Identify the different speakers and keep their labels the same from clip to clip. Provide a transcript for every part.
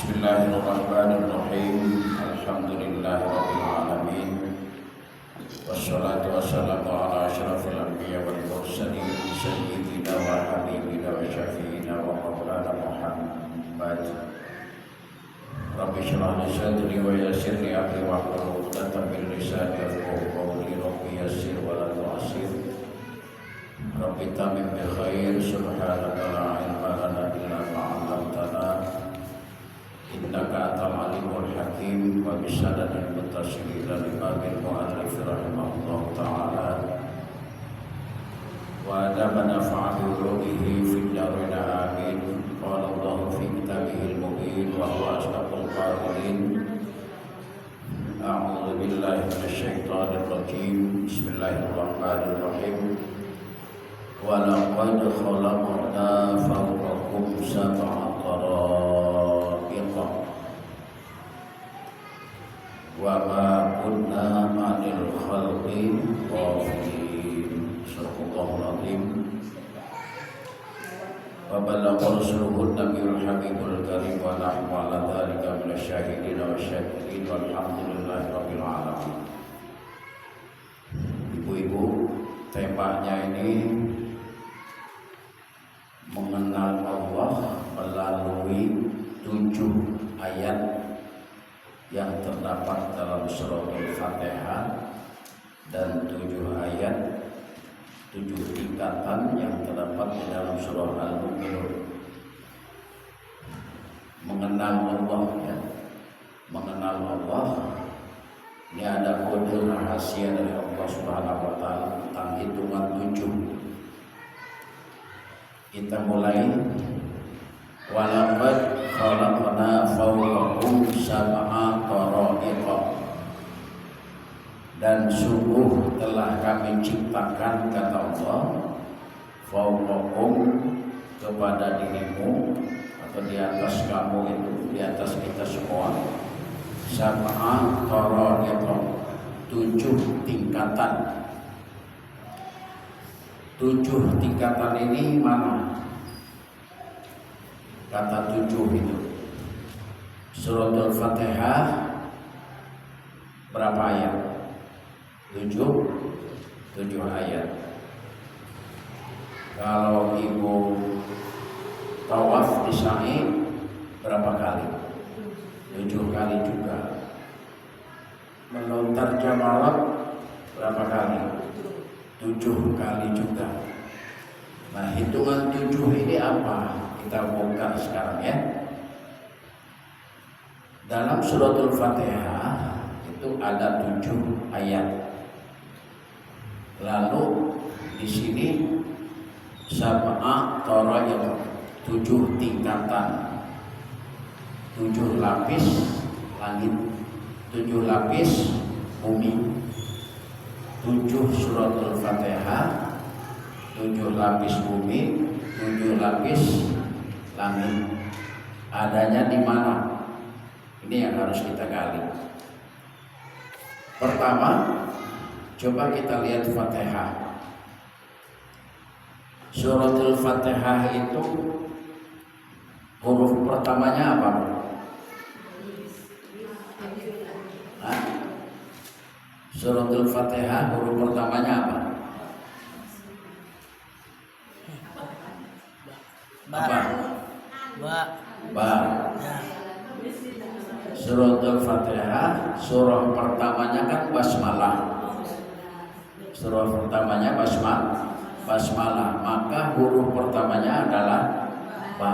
Speaker 1: Bismillahirrahmanirrahim. Alhamdulillahirabbil alamin. Wassalatu wassalamu ala asyrafil anbiya wal mursalin sayyidina wa habibina wa syafiina wa maulana Muhammad. Rabbi shrah li sadri wa yassir li amri wahlul 'uqdatam min lisani yafqahu qawli. Rabbi yassir wa la tu'assir. Rabbi tamim bil khair. Subhanaka la ilma lana illa ma 'allamtana. Innaka antal alimul hakim. Wa bisanadil muttasil ila imamil mu'allif rahimahullah ta'ala wa adabana fa'aluruhi fid darin amin. Qala Allah fi kitabihil mubin wa huwa asdaqul qa'ilin. A'udzu billahi minasyaitonir rajim. Bismillahirrahmanirrahim. Wa laqad khalaqna fawqakum sab'a tara'iqa wa ma kunna 'anil khalqi ghafilin. Sadaqallahul azim. Wa balagha rasuluhun nabiyul habibul karim wa nahnu 'ala dzalika minasyahidin wa syakirin walhamdulillahi rabbil alamin. Ibu-ibu, temanya ini mengenal Allah melalui 7 ayat yang terdapat dalam surah Al-Fatihah dan 7 ayat 7 tingkatan yang terdapat di dalam surah Al-Mu'minun. Mengenal Allah, ya. Mengenal Allah ini ada kode rahasia dari Allah Subhanahu wa taala tentang hitungan 7. Kita mulai. Walaqad khalaqna fawqakum sab'a tara'iqa. Dan sungguh telah kami ciptakan, kata Allah, fawqakum, kepada dirimu atau di atas kamu itu, di atas kita semua, sab'a tara'iqa, 7 tingkatan. 7 tingkatan ini mana? Kata 7 itu Surah Al-Fatihah berapa ayat? 7 ayat. Kalau ibu tawaf di sa'i berapa kali? 7 kali juga. Melontar jamarat berapa kali? 7 kali juga. Nah, hitungan 7 ini apa? Kita bongkar sekarang, ya. Dalam suratul Fatihah itu ada 7 ayat. Lalu di sini sab'a tara'iq, 7 tingkatan, 7 lapis langit, 7 lapis bumi. 7 suratul Fatihah, 7 lapis bumi, 7 lapis langit. Adanya di mana? Ini yang harus kita gali. Pertama, coba kita lihat Fatihah. Suratul Fatihah itu huruf pertamanya apa? Hah? Suratul Fatihah huruf pertamanya apa? Apa? Ba. Suratul Fatihah, surah pertamanya kan basmalah. Surah pertamanya basmalah, maka huruf pertamanya adalah ba.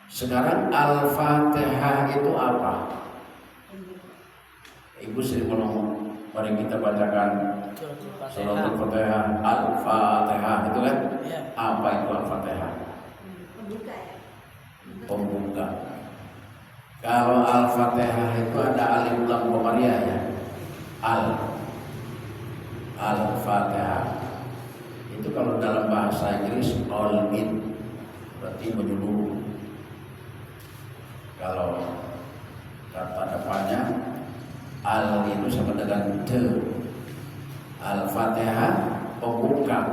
Speaker 1: Sekarang Al-Fatihah itu apa? Ibu sering ngomong, mari kita bacakan Suratul Fatihah, Al-Fatihah itu kan? Apa itu Al-Fatihah? Pembuka. Kalau Al-Fatihah itu ada alif lam qamariyah, ya. Al-Fatihah. Itu kalau dalam bahasa Inggris all in, berarti menyeluruh. Kalau kata depannya al itu sama dengan de. Al-Fatihah pembuka.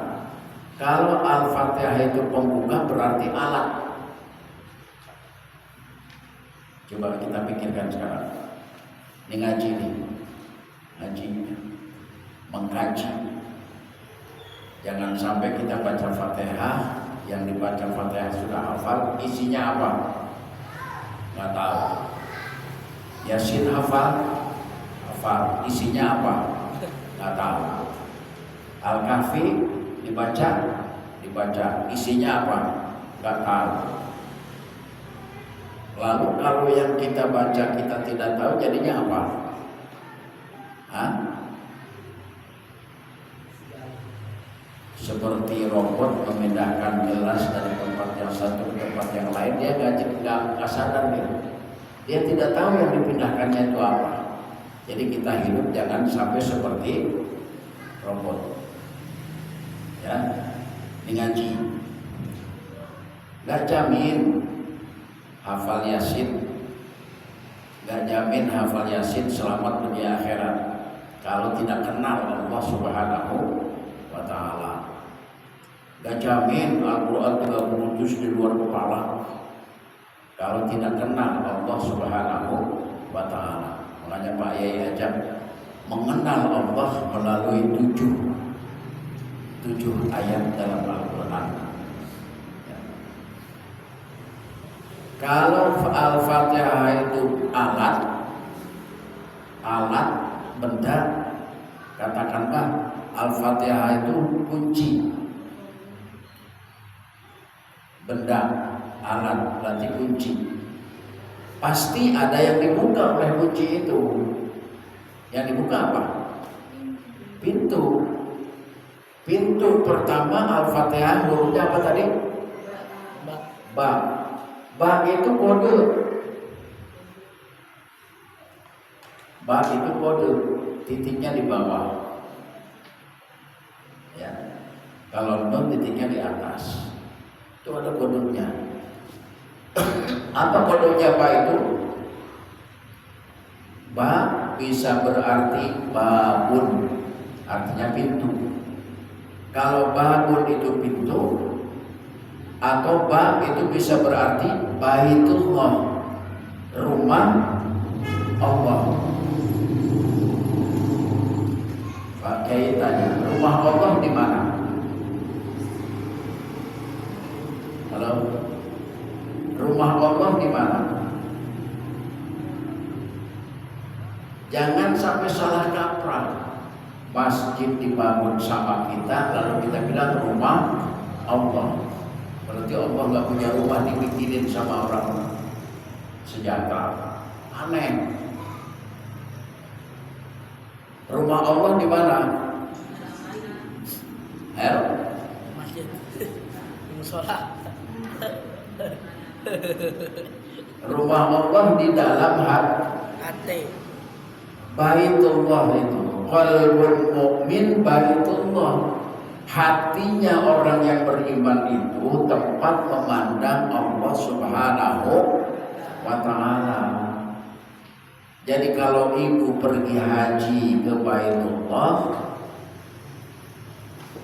Speaker 1: Kalau Al-Fatihah itu pembuka berarti alat. Coba kita pikirkan sekarang. Ini ngaji nih, ngaji, mengkaji. Jangan sampai kita baca Fatihah, yang dibaca Fatihah sudah hafal, isinya apa? Nggak tahu. Yasin hafal, isinya apa? Nggak tahu. Al-Kahfi dibaca, isinya apa? Nggak tahu. Lalu kalau yang kita baca kita tidak tahu, jadinya apa? Hah? Seperti robot memindahkan gelas dari tempat yang satu ke tempat yang lain, dia nggak sadar dia tidak tahu yang dipindahkannya itu apa. Jadi kita hidup jangan sampai seperti robot. Ya, ini ngaji. Nggak jamin hafal Yasin, nggak jamin hafal Yasin selamat dunia akhirat kalau tidak kenal Allah Subhanahu wa Ta'ala. Nggak jamin Al-Quran 30 juz di luar kepala kalau tidak kenal Allah Subhanahu wa Ta'ala. Makanya Pak Yai ajak mengenal Allah melalui tujuh ayat dalam Al-Quran. Ya. Kalau Al-Fatihah itu alat benda, katakanlah Al-Fatihah itu kunci. Benda, alat berarti kunci. Pasti ada yang dibuka oleh kunci itu. Yang dibuka apa? Pintu. Pintu pertama Al-Fatihah hurufnya apa tadi? Ba. Ba itu kode. Ba itu kode. Titiknya di bawah. Ya. Kalau nun titiknya di atas. Itu ada kodenya. Apa kodenya Ba itu? Ba bisa berarti babun, artinya pintu. Kalau babun itu pintu, atau ba itu bisa berarti baitullah, rumah Allah. Pak Kiai tanya, rumah Allah di mana? Halo, rumah Allah di mana? Jangan sampai salah kaprah. Masjid dibangun sama kita, lalu kita bilang rumah Allah. Berarti Allah nggak punya rumah dibikinin sama orang sejahtera. Aneh. Rumah Allah di mana?
Speaker 2: Masjid, musola.
Speaker 1: Rumah Allah di dalam hati. Baitullah itu qalbul mukmin, baitullah. Hatinya orang yang beriman itu tempat memandang Allah Subhanahu wa Ta'ala. Jadi kalau ibu pergi haji ke Baitullah,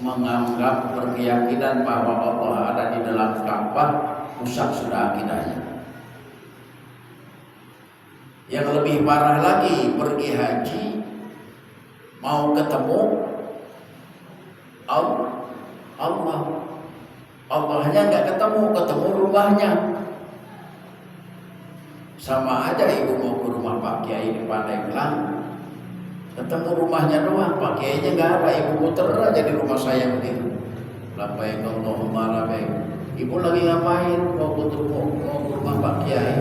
Speaker 1: menganggap berkeyakinan bahwa Allah ada di dalam Ka'bah, rusak sudah akidahnya. Yang lebih parah lagi, pergi haji mau ketemu Allahnya nggak ketemu rumahnya. Sama aja ibu mau ke rumah Pak Kiai di Pandeglang, ketemu rumahnya doang, Pak Kiainya nggak ada. Ibu muter aja di rumah saya begitu. Labbaik Allahumma labbaik. Ibu lagi ngapain? Mau ke rumah Pak Kiai.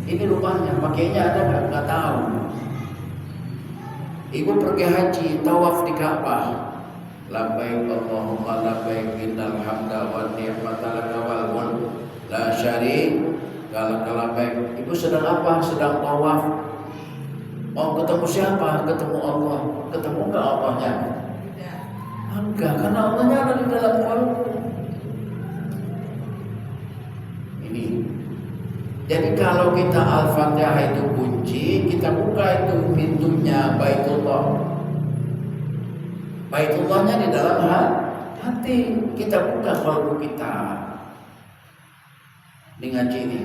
Speaker 1: Ini rumahnya, Pak Kiainya ada nggak tahu. Ibu pergi haji, tawaf di Ka'bah. Labbaik Allahumma labbaik, innal hamda wan ni'mata laka wal mulk la syarika lak. Labbaik. Ibu sedang apa? Sedang tawaf. Mau ketemu siapa? Ketemu Allah. Ketemu enggak Allahnya? Enggak, karena Allahnya ada di dalam kalbu. Ini. Jadi kalau kita Al-Fatihah itu kunci, kita buka itu pintunya Baitullah. Baitullahnya di dalam hati. Kita buka kalbu kita. Ini ngaji ini.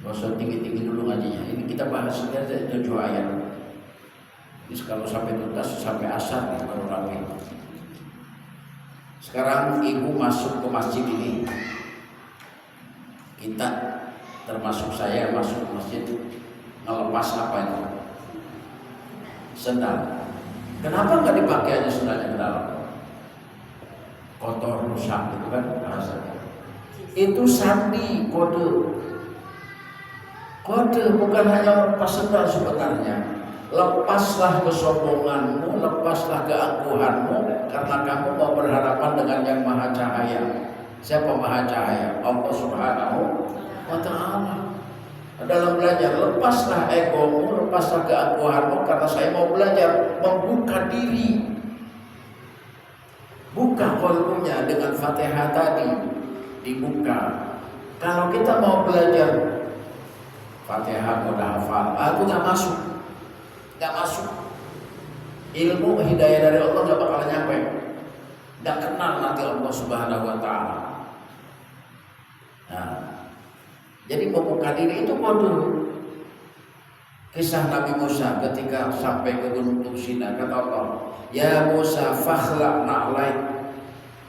Speaker 1: Gak usah tinggi-tinggi dulu ngajinya. Ini kita bahas aja 7 ayat. Ini kalau sampai tuntas sampai asar nih baru rapi. Sekarang ibu masuk ke masjid ini. Kita termasuk saya masuk ke masjid ngelepas apa itu? Sendal. Kenapa nggak dipakai aja sendalnya ke dalam? Kotor rusak gitu kan bahasanya. Itu sandi kode. Kode bukan hanya lepas sendal sebenarnya. Lepaslah kesombonganmu, lepaslah keangkuhanmu, karena kamu mau berhadapan dengan yang maha cahaya. Siapa maha cahaya? Allah Subhanahu wa Ta'ala. Dalam belajar, lepaslah egomu, lepaslah keangkuhanmu, karena saya mau belajar membuka diri. Buka qalbunya dengan Fatihah tadi, dibuka. Kalau kita mau belajar Fatihah udah hafal, aku nggak masuk. Ilmu hidayah dari Allah nggak bakal nyampe. Nggak kenal nanti Allah Subhanahu Wa Ta'ala. Nah, jadi membuka diri itu kode. Kisah Nabi Musa ketika sampai ke Gunung Tursina, kata Allah, ya Musa fakhla' na'laik.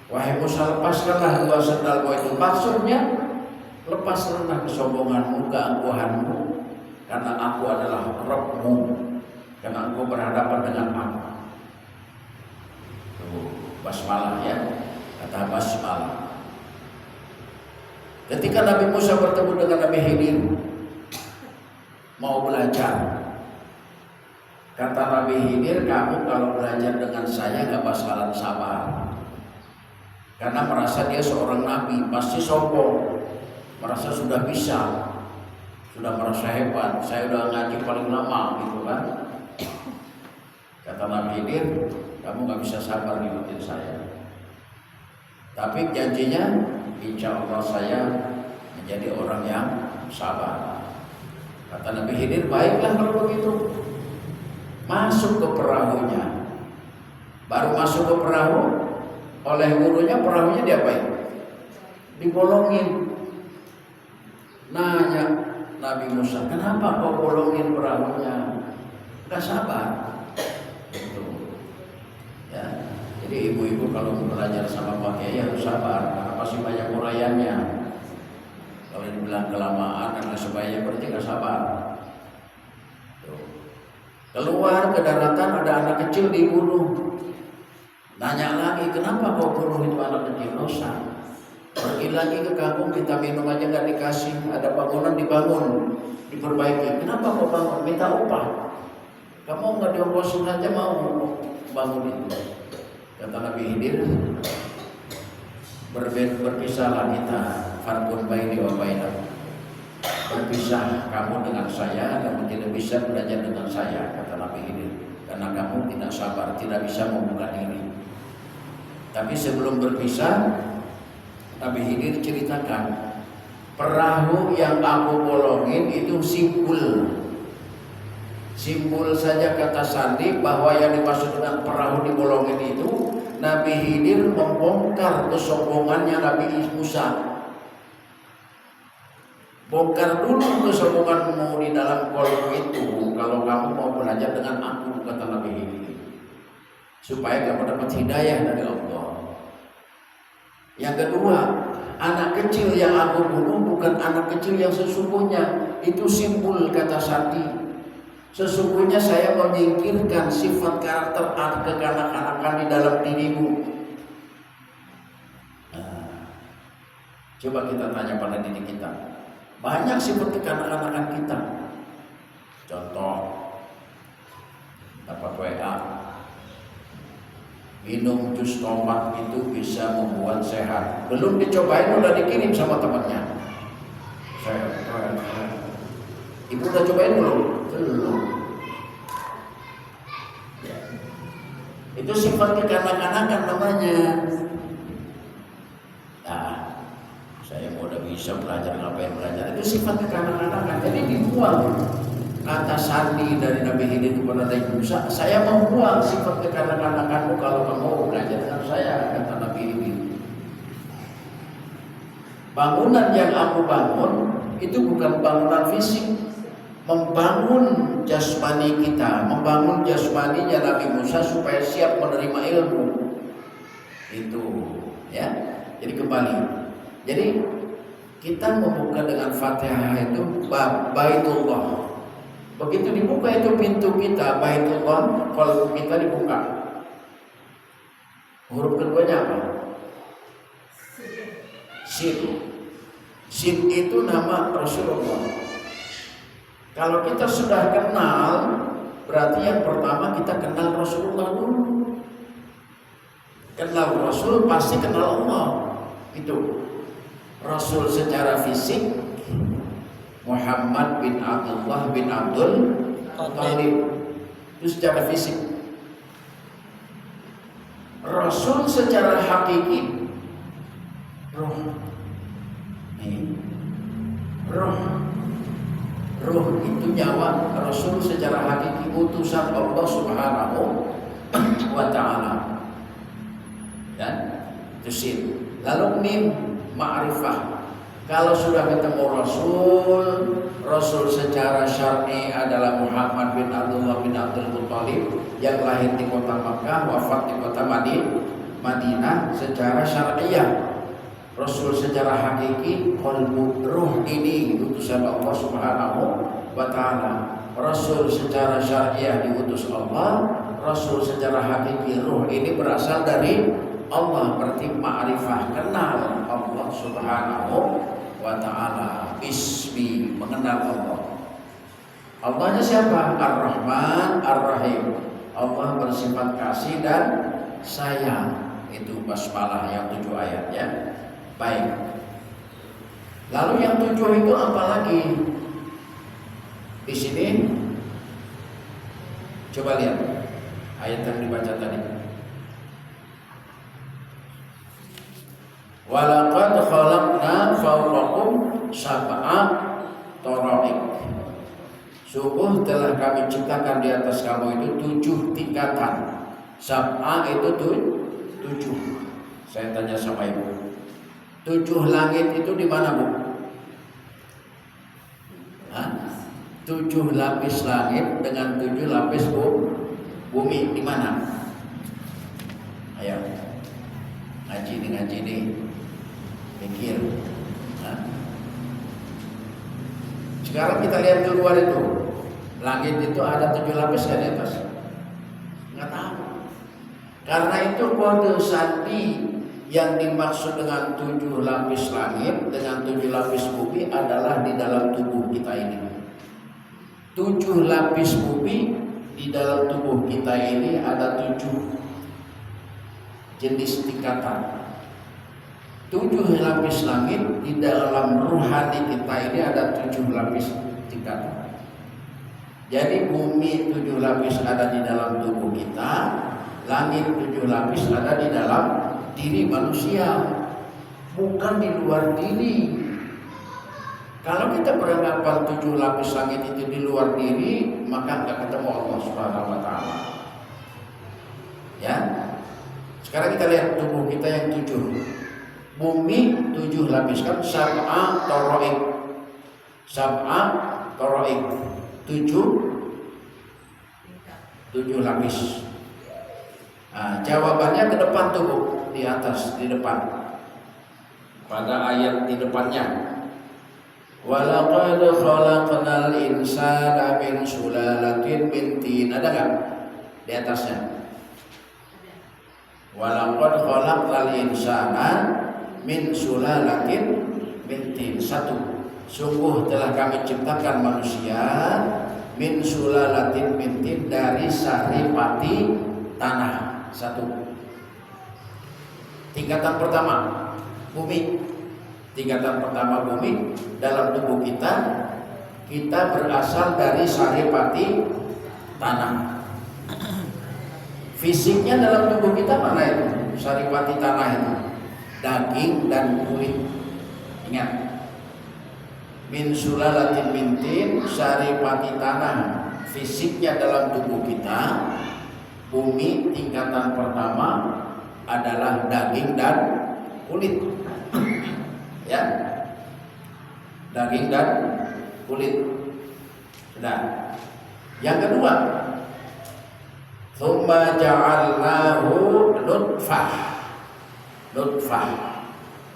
Speaker 1: Wahai Musa, lepaskanlah 2 sendalmu itu. Maksudnya lepaskanlah kesombonganmu, keangkuhanmu, karena aku adalah Rabbmu. Karena engkau berhadapan dengan aku. Basmalah ya, kata basmalah. Ketika Nabi Musa bertemu dengan Nabi Khidir, mau belajar, kata Nabi Khidir, kamu kalau belajar dengan saya gak bakalan sabar. Karena merasa dia seorang nabi, pasti sombong, merasa sudah bisa, sudah merasa hebat. Saya udah ngaji paling lama gitu kan. Kata Nabi Khidir, kamu gak bisa sabar ngikutin saya. Tapi janjinya, insya Allah saya menjadi orang yang sabar. Kata Nabi Khidir, baiklah kalau begitu. Masuk ke perahunya. Baru masuk ke perahu, oleh gurunya perahunya diapain? Dibolongin. Nanya Nabi Musa, kenapa kau bolongin perahunya? Gak sabar. Ya, jadi ibu-ibu kalau belajar sama Pak Kiai harus sabar, karena pasti banyak uraiannya. Kalau dibilang kelamaan dan sebagainya berarti nggak sabar. Keluar ke daratan ada anak kecil dibunuh. Nanya lagi, kenapa kau bunuh itu anak kecil? Dosa. Pergi lagi ke kampung, minta minum aja nggak dikasih. Ada bangunan dibangun, diperbaiki. Kenapa kau bangun? Minta upah. Kamu nggak diongkosin aja mau bangun itu. Kata Nabi Khidir, berpisahlah kita, farqun baini wa bainakum. Berpisah kamu dengan saya, kamu tidak bisa belajar dengan saya, kata Nabi Khidir, karena kamu tidak sabar, tidak bisa membuka diri. Tapi sebelum berpisah, Nabi Khidir ceritakan, perahu yang aku bolongin itu simpul. Simpul saja kata sandi bahwa yang dimaksud dengan perahu dibolongin itu, Nabi Khidir membongkar kesombongannya Nabi Musa. Bongkar dulu kesombonganmu di dalam kolom itu kalau kamu mau belajar dengan aku, kata Nabi Khidir, supaya kamu dapat hidayah dari Allah. Yang kedua, anak kecil yang aku bunuh bukan anak kecil yang sesungguhnya, itu simpul kata sandi. Sesungguhnya saya menyingkirkan sifat karakter kekanak-kanakan di dalam dirimu. Nah, coba kita tanya pada diri kita, banyak sifat kekanak-kanakan kita. Contoh, dapat WA, minum jus tomat itu bisa membuat sehat. Belum dicobain udah dikirim sama temannya. Ibu udah cobain belum? Belum. Ya. Itu sifat kekanak-kanakan namanya. Nah, saya mau udah bisa belajar, ngapain belajar? Itu sifat kekanak-kanakan. Jadi dibuang. Kata sandi dari Nabi Khidir kepada Nabi Musa, saya membuang sifat kekanak-kanakanmu kalau kamu mau belajar dengan saya, kata Nabi Khidir. Bangunan yang aku bangun itu bukan bangunan fisik, membangun jasmani kita, membangun jasmaninya Nabi Musa supaya siap menerima ilmu. Itu ya. Jadi kembali. Jadi kita membuka dengan Fatihah itu bab Baitullah. Begitu dibuka itu pintu kita Baitullah, kalau kita dibuka. Huruf keduanya apa? Sin. Sin itu nama Rasulullah. Kalau kita sudah kenal, berarti yang pertama kita kenal Rasulullah dulu. Kenal Rasul pasti kenal Allah. Itu Rasul secara fisik Muhammad bin Abdullah bin Abdul Thalib, itu secara fisik. Rasul secara hakiki roh. Roh itu nyawa. Rasul secara hakiki utusan Allah Subhanahu wa ta'ala. Dan itu sin. Lalu mim ma'rifah. Kalau sudah ketemu Rasul secara syar'i adalah Muhammad bin Abdullah bin Abdul Muttalib yang lahir di kota Makkah, wafat di kota Madinah secara syar'iyah. Rasul secara hakiki qalbu, ruh ini utusan Allah Subhanahu wa ta'ala. Rasul secara syar'iyah diutus Allah, Rasul secara hakiki ruh ini berasal dari Allah, berarti ma'rifah, kenal Allah Subhanahu wa ta'ala. Ismi, mengenal Allah. Allahnya siapa? Ar-Rahman, Ar-Rahim. Allah bersifat kasih dan sayang. Itu basmalah yang 7 ayat ya. Baik. Lalu yang 7 itu apa lagi? Di sini coba lihat ayat yang dibaca tadi. Walaqad khalaqna fawqakum sab'a tara'iq. Sungguh telah kami ciptakan di atas kamu itu 7 tingkatan. Sab'a itu 7. Saya tanya sama ibu. 7 langit itu di mana, Bu? 7 lapis langit dengan 7 lapis bumi di mana? Ayo. Ngaji nih. Pikir. Sekarang kita lihat keluar itu. Langit itu ada 7 lapis kan di atas? Nggak tahu. Karena itu kode sandi yang dimaksud dengan 7 lapis langit dengan 7 lapis bumi adalah di dalam tubuh kita ini. 7 lapis bumi di dalam tubuh kita ini ada 7 jenis tingkatan. 7 lapis langit di dalam ruhani kita ini ada 7 lapis tingkatan. Jadi bumi 7 lapis ada di dalam tubuh kita, langit 7 lapis ada di dalam diri manusia, bukan di luar diri. Kalau kita beranggapan 7 lapis langit itu di luar diri, maka nggak ketemu Allah Subhanahu wa ta'ala. Ya. Sekarang kita lihat tubuh kita yang 7. Bumi 7 lapis kan, sab'a tara'iq. Sab'a tara'iq. 7 lapis. Nah, jawabannya ke depan tubuh, di atas, di depan. Pada ayat di depannya. Walaqad khalaqnal insana min sulalatin min tin. Ada enggak di atasnya? Walaqad khalaqnal insana min sulalatin min tin. 1. Sungguh telah kami ciptakan manusia min sulalatin min tin, dari saripati tanah. 1. Tingkatan pertama bumi. Tingkatan pertama bumi dalam tubuh kita berasal dari saripati tanah. Fisiknya dalam tubuh kita mana itu? Saripati tanah itu daging dan kulit. Ingat, min sulalatin min tin, saripati tanah. Fisiknya dalam tubuh kita, bumi tingkatan pertama adalah daging dan kulit. Ya. daging dan kulit. Sudah. Yang kedua, tsumma ja'alnahu nutfah.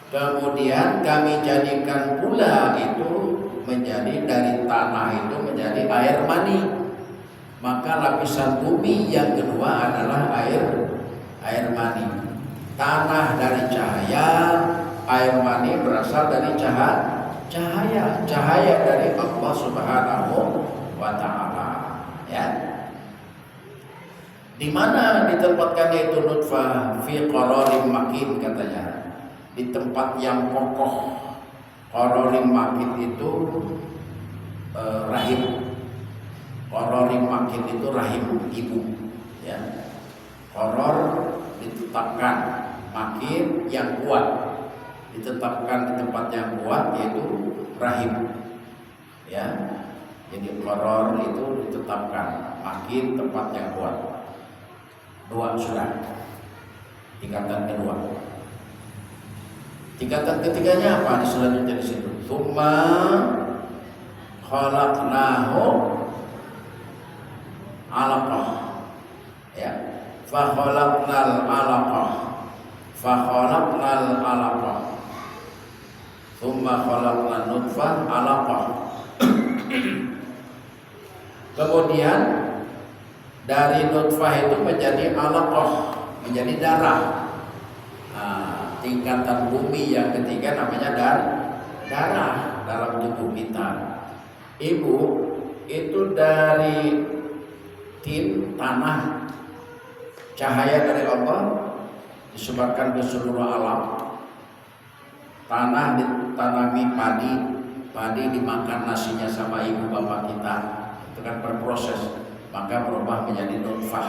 Speaker 1: Kemudian kami jadikan pula itu menjadi dari tanah itu menjadi air mani. Maka lapisan bumi yang kedua adalah air mani. Tanah dari cahaya, air mani berasal dari cahaya dari Allah Subhanahu wa taala, ya. Di mana ditempatkan itu nutfah? Fi qararin makin, katanya. Di tempat yang kokoh. Qararin makin itu rahim. Qararin makin itu rahim ibu, ya. Qarar ditetapkan, makin yang kuat ditetapkan di tempat yang kuat, yaitu rahim, ya. Jadi qarar itu ditetapkan, makin tempat yang kuat. Dua sudah, tingkatan kedua. Tingkatan ketiganya apa? Di selanjutnya di situ. Tsumma khalaqnahu alaqah, ya. Fa khalaqnal alaqah. Tsumma khalaqnan nutfah alaqah. Kemudian dari nutfah itu menjadi alaqah, menjadi darah. Nah, tingkatan bumi yang ketiga namanya darah dalam tubuh kita. Ibu itu dari tanah, cahaya dari Allah disebarkan ke seluruh alam. Tanah ditanami padi dimakan nasinya sama ibu bapak kita, itu kan berproses, maka berubah menjadi nutfah,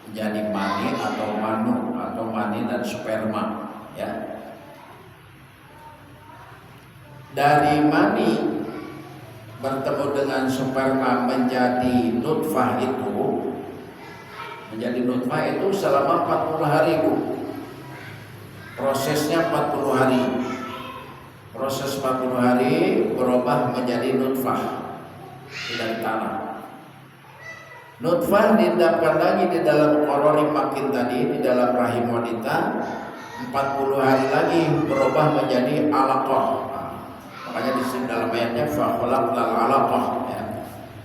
Speaker 1: menjadi mani atau manu atau mani dan sperma, ya. Dari mani bertemu dengan sperma menjadi nutfah itu selama 40 hari, Bu. Prosesnya 40 hari. Proses 40 hari berubah menjadi nutfah dari tanah. Nutfah didapatkan lagi di dalam qararin makin tadi, di dalam rahim wanita, 40 hari lagi berubah menjadi alaqah. Makanya di sini dalam ayatnya fa khalaqnal alaqah, ya.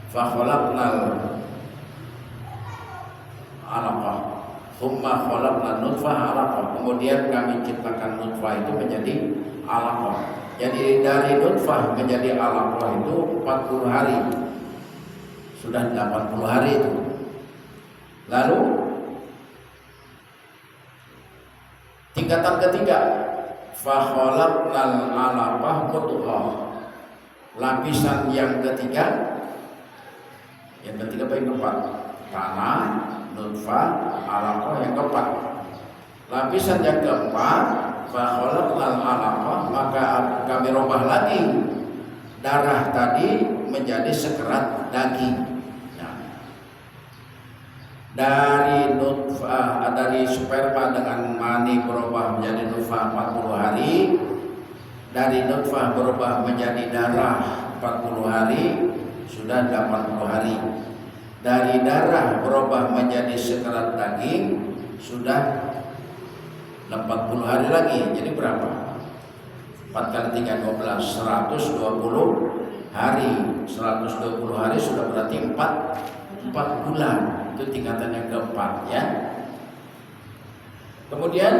Speaker 1: Fa khalaqnal alaqah. Tsumma khalaqnan nutfah alaqah. Kemudian kami ciptakan nutfah itu menjadi alaqah. Jadi dari nutfah menjadi alaqah itu 40 hari. Sudah 80 hari itu. Lalu tingkatan ketiga, fa khalaqnal alaqah mudghah. Lapisan yang ketiga apa yang keempat? Tanah, nutfah, alaqah yang keempat. Lapisan yang keempat, fa khalaqnal alaqah, maka kami rubah lagi darah tadi menjadi sekerat daging. Nah, dari nutfah, dari sperma dengan mani berubah menjadi nutfah 40 hari. Dari nutfah berubah menjadi darah 40 hari, sudah 80 hari. Dari darah berubah menjadi sekerat daging, sudah 80 hari lagi. Jadi berapa? 4 kali 3 12, 120 hari. 120 hari sudah berarti 4 bulan. Itu tingkatan yang keempat, ya. Kemudian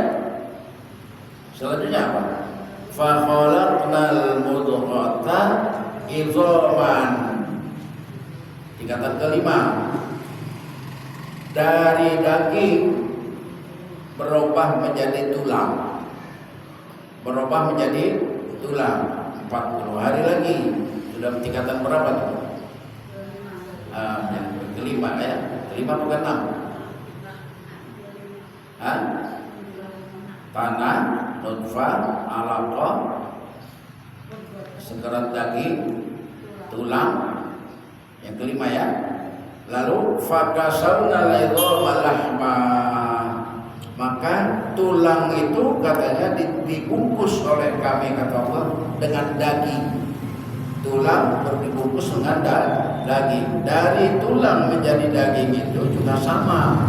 Speaker 1: selanjutnya apa? Fa khalaqnal mudghata idzaman. Tingkatan kelima, dari daging berubah menjadi tulang. 40 hari lagi. Sudah tingkatan berapa tuh? Yang kelima, ya. Kelima bukan 6. Tanah, nutfah, alaqah, sekerat daging, tulang. Yang kelima, ya. Lalu fakasawna al-'idhama lahma. Maka tulang itu katanya dibungkus oleh kami, kata Allah, dengan daging. tulang dibungkus dengan daging. Dari tulang menjadi daging itu juga sama,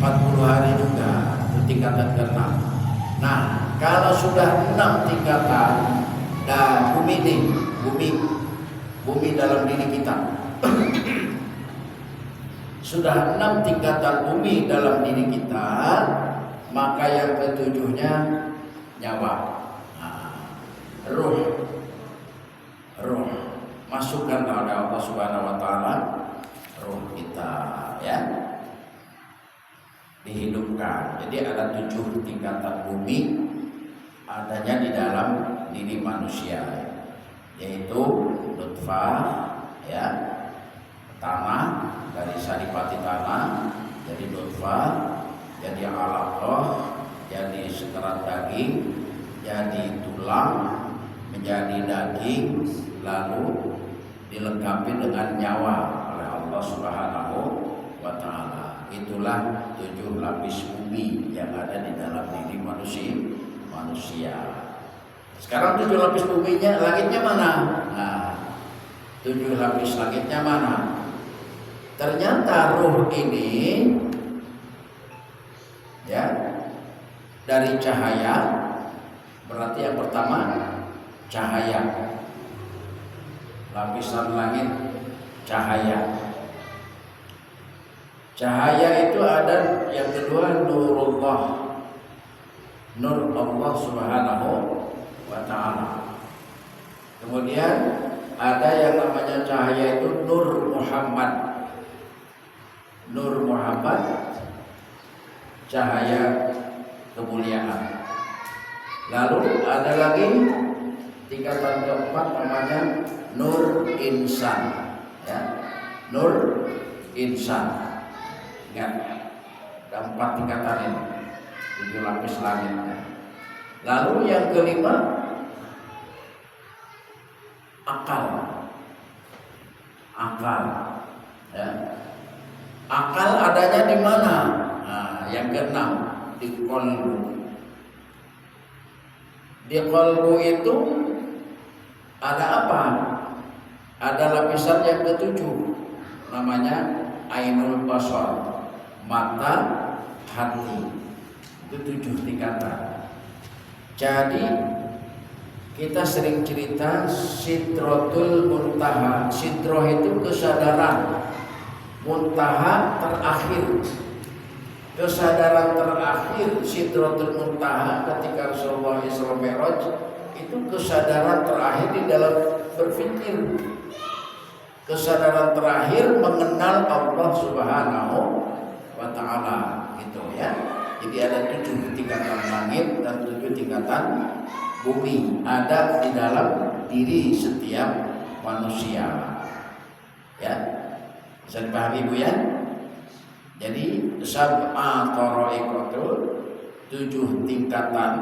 Speaker 1: 40 hari juga, itu tingkatan ke-6. Nah, kalau sudah 6 tingkatan dan bumi dalam diri kita sudah 6 tingkatan bumi dalam diri kita, maka yang ketujuhnya nyawa. Ruh masukkan oleh Allah Subhanahu wa taala ruh kita, ya, dihidupkan. Jadi ada 7 tingkatan bumi adanya di dalam diri manusia, yaitu nutfah, ya, tanah, dari saripati tanah jadi nutfah, jadi alaqah, jadi sekerat daging, jadi tulang, menjadi daging, lalu dilengkapi dengan nyawa oleh Allah Subhanahu wa taala. Itulah 7 lapis bumi yang ada di dalam diri manusia. Sekarang 7 lapis buminya, langitnya mana? Nah, 7 lapis langitnya mana? Ternyata ruh ini, ya, dari cahaya. Berarti yang pertama cahaya, lapisan langit cahaya. Cahaya itu ada, yang kedua nurullah, nur Allah Subhanahu wa taala. Kemudian ada yang namanya cahaya itu nur Muhammad. Nur Muhammad, cahaya kemuliaan. Lalu ada lagi tingkatan keempat namanya nur insan, ya, nur insan. Ingat, ada 4 tingkatan ini, 7 lapis langit. Lalu yang kelima akal, ya. Akal adanya di mana? Nah, yang keenam di qalbu. Di qalbu itu ada apa? Ada lapisan yang ketujuh, namanya ainul basar, mata hati. Itu 7 tingkatan. Jadi kita sering cerita sidratul muntaha. Sidroh itu kesadaran, muntaha terakhir. Kesadaran terakhir sidratul muntaha ketika Rasulullah Isra Mi'raj itu kesadaran terakhir di dalam berpikir. Kesadaran terakhir mengenal Allah Subhanahu wa taala, gitu ya. Jadi ada 7 tingkatan langit dan 7 tingkatan bumi ada di dalam diri setiap manusia. Ya. Bisa dipahami Bu ya? Jadi sab'a tara'iqatul, 7 tingkatan.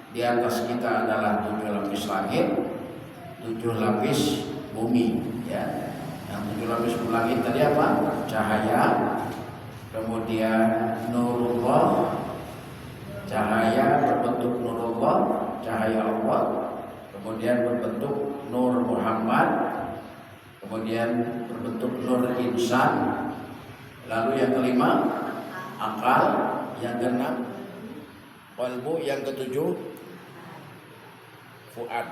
Speaker 1: Di atas kita adalah 7 lapis langit, 7 lapis bumi, ya. Yang 7 lapis langit tadi apa? Cahaya, kemudian nurullah, cahaya berbentuk nurullah, cahaya Allah, kemudian berbentuk nur Muhammad, kemudian berbentuk nur insan. Lalu yang kelima akal, yang keenam qalbu, yang ketujuh fuad,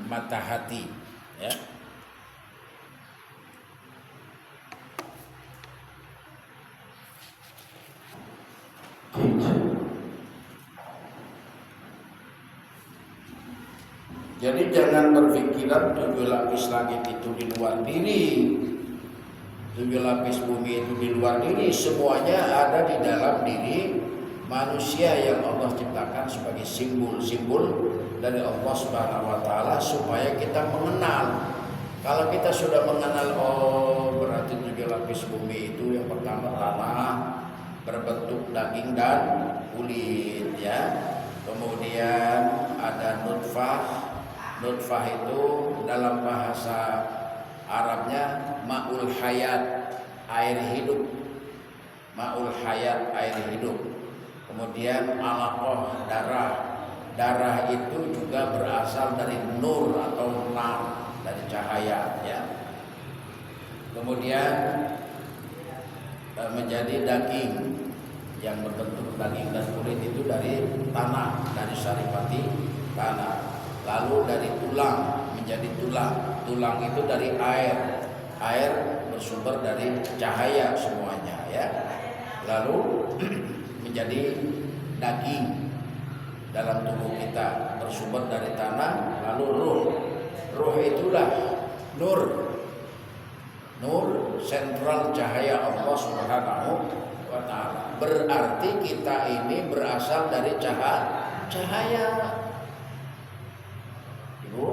Speaker 1: mata hati, ya. Jadi jangan berpikiran 7 lapis langit itu di luar diri, 7 lapis bumi itu di luar diri. Semuanya ada di dalam diri manusia yang Allah ciptakan sebagai simbol-simbol dari Allah Subhanahu wa taala supaya kita mengenal. Kalau kita sudah mengenal, oh berarti 7 lapis bumi itu yang pertama tanah berbentuk daging dan kulit, ya. Kemudian ada nutfah. Nutfah itu dalam bahasa Arabnya ma'ul hayat, air hidup. Ma'ul hayat, air hidup. Kemudian alaqah, darah. Darah itu juga berasal dari nur atau nar, dari cahaya. cahaya ya. Kemudian menjadi daging yang berbentuk daging dan kulit itu dari tanah, dari saripati tanah. Lalu dari tulang menjadi tulang, tulang itu dari air, air bersumber dari cahaya semuanya ya. Lalu menjadi daging dalam tubuh kita bersumber dari tanah. Lalu ruh, ruh itulah nur, nur sentral cahaya Allah Subhanahu wa ta'ala. Berarti kita ini berasal dari cahaya. Ibu,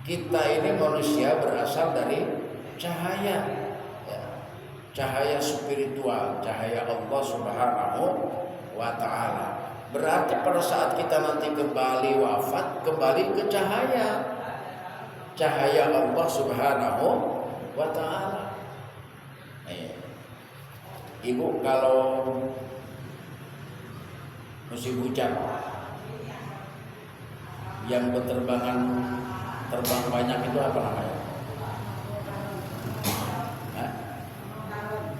Speaker 1: kita ini manusia berasal dari cahaya ya. Cahaya spiritual, cahaya Allah Subhanahu wa ta'ala. Berarti pada saat kita nanti kembali wafat, kembali ke cahaya Allah Subhanahu wa ta'ala. Ibu, kalau musim hujan yang terbang banyak itu apa namanya?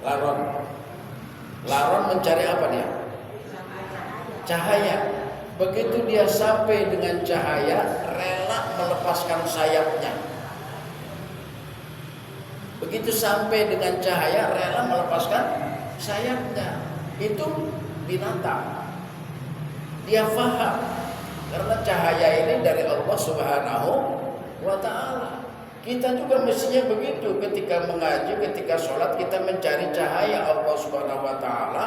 Speaker 1: Laron. Laron mencari apa dia? Cahaya. Begitu dia sampai dengan cahaya, rela melepaskan sayapnya. Begitu sampai dengan cahaya, rela melepaskan sayapnya. Itu binatang. Dia faham. Karena cahaya ini dari Allah Subhanahu wa ta'ala. Kita juga mestinya begitu, ketika mengaji, ketika sholat, kita mencari cahaya Allah Subhanahu wa ta'ala,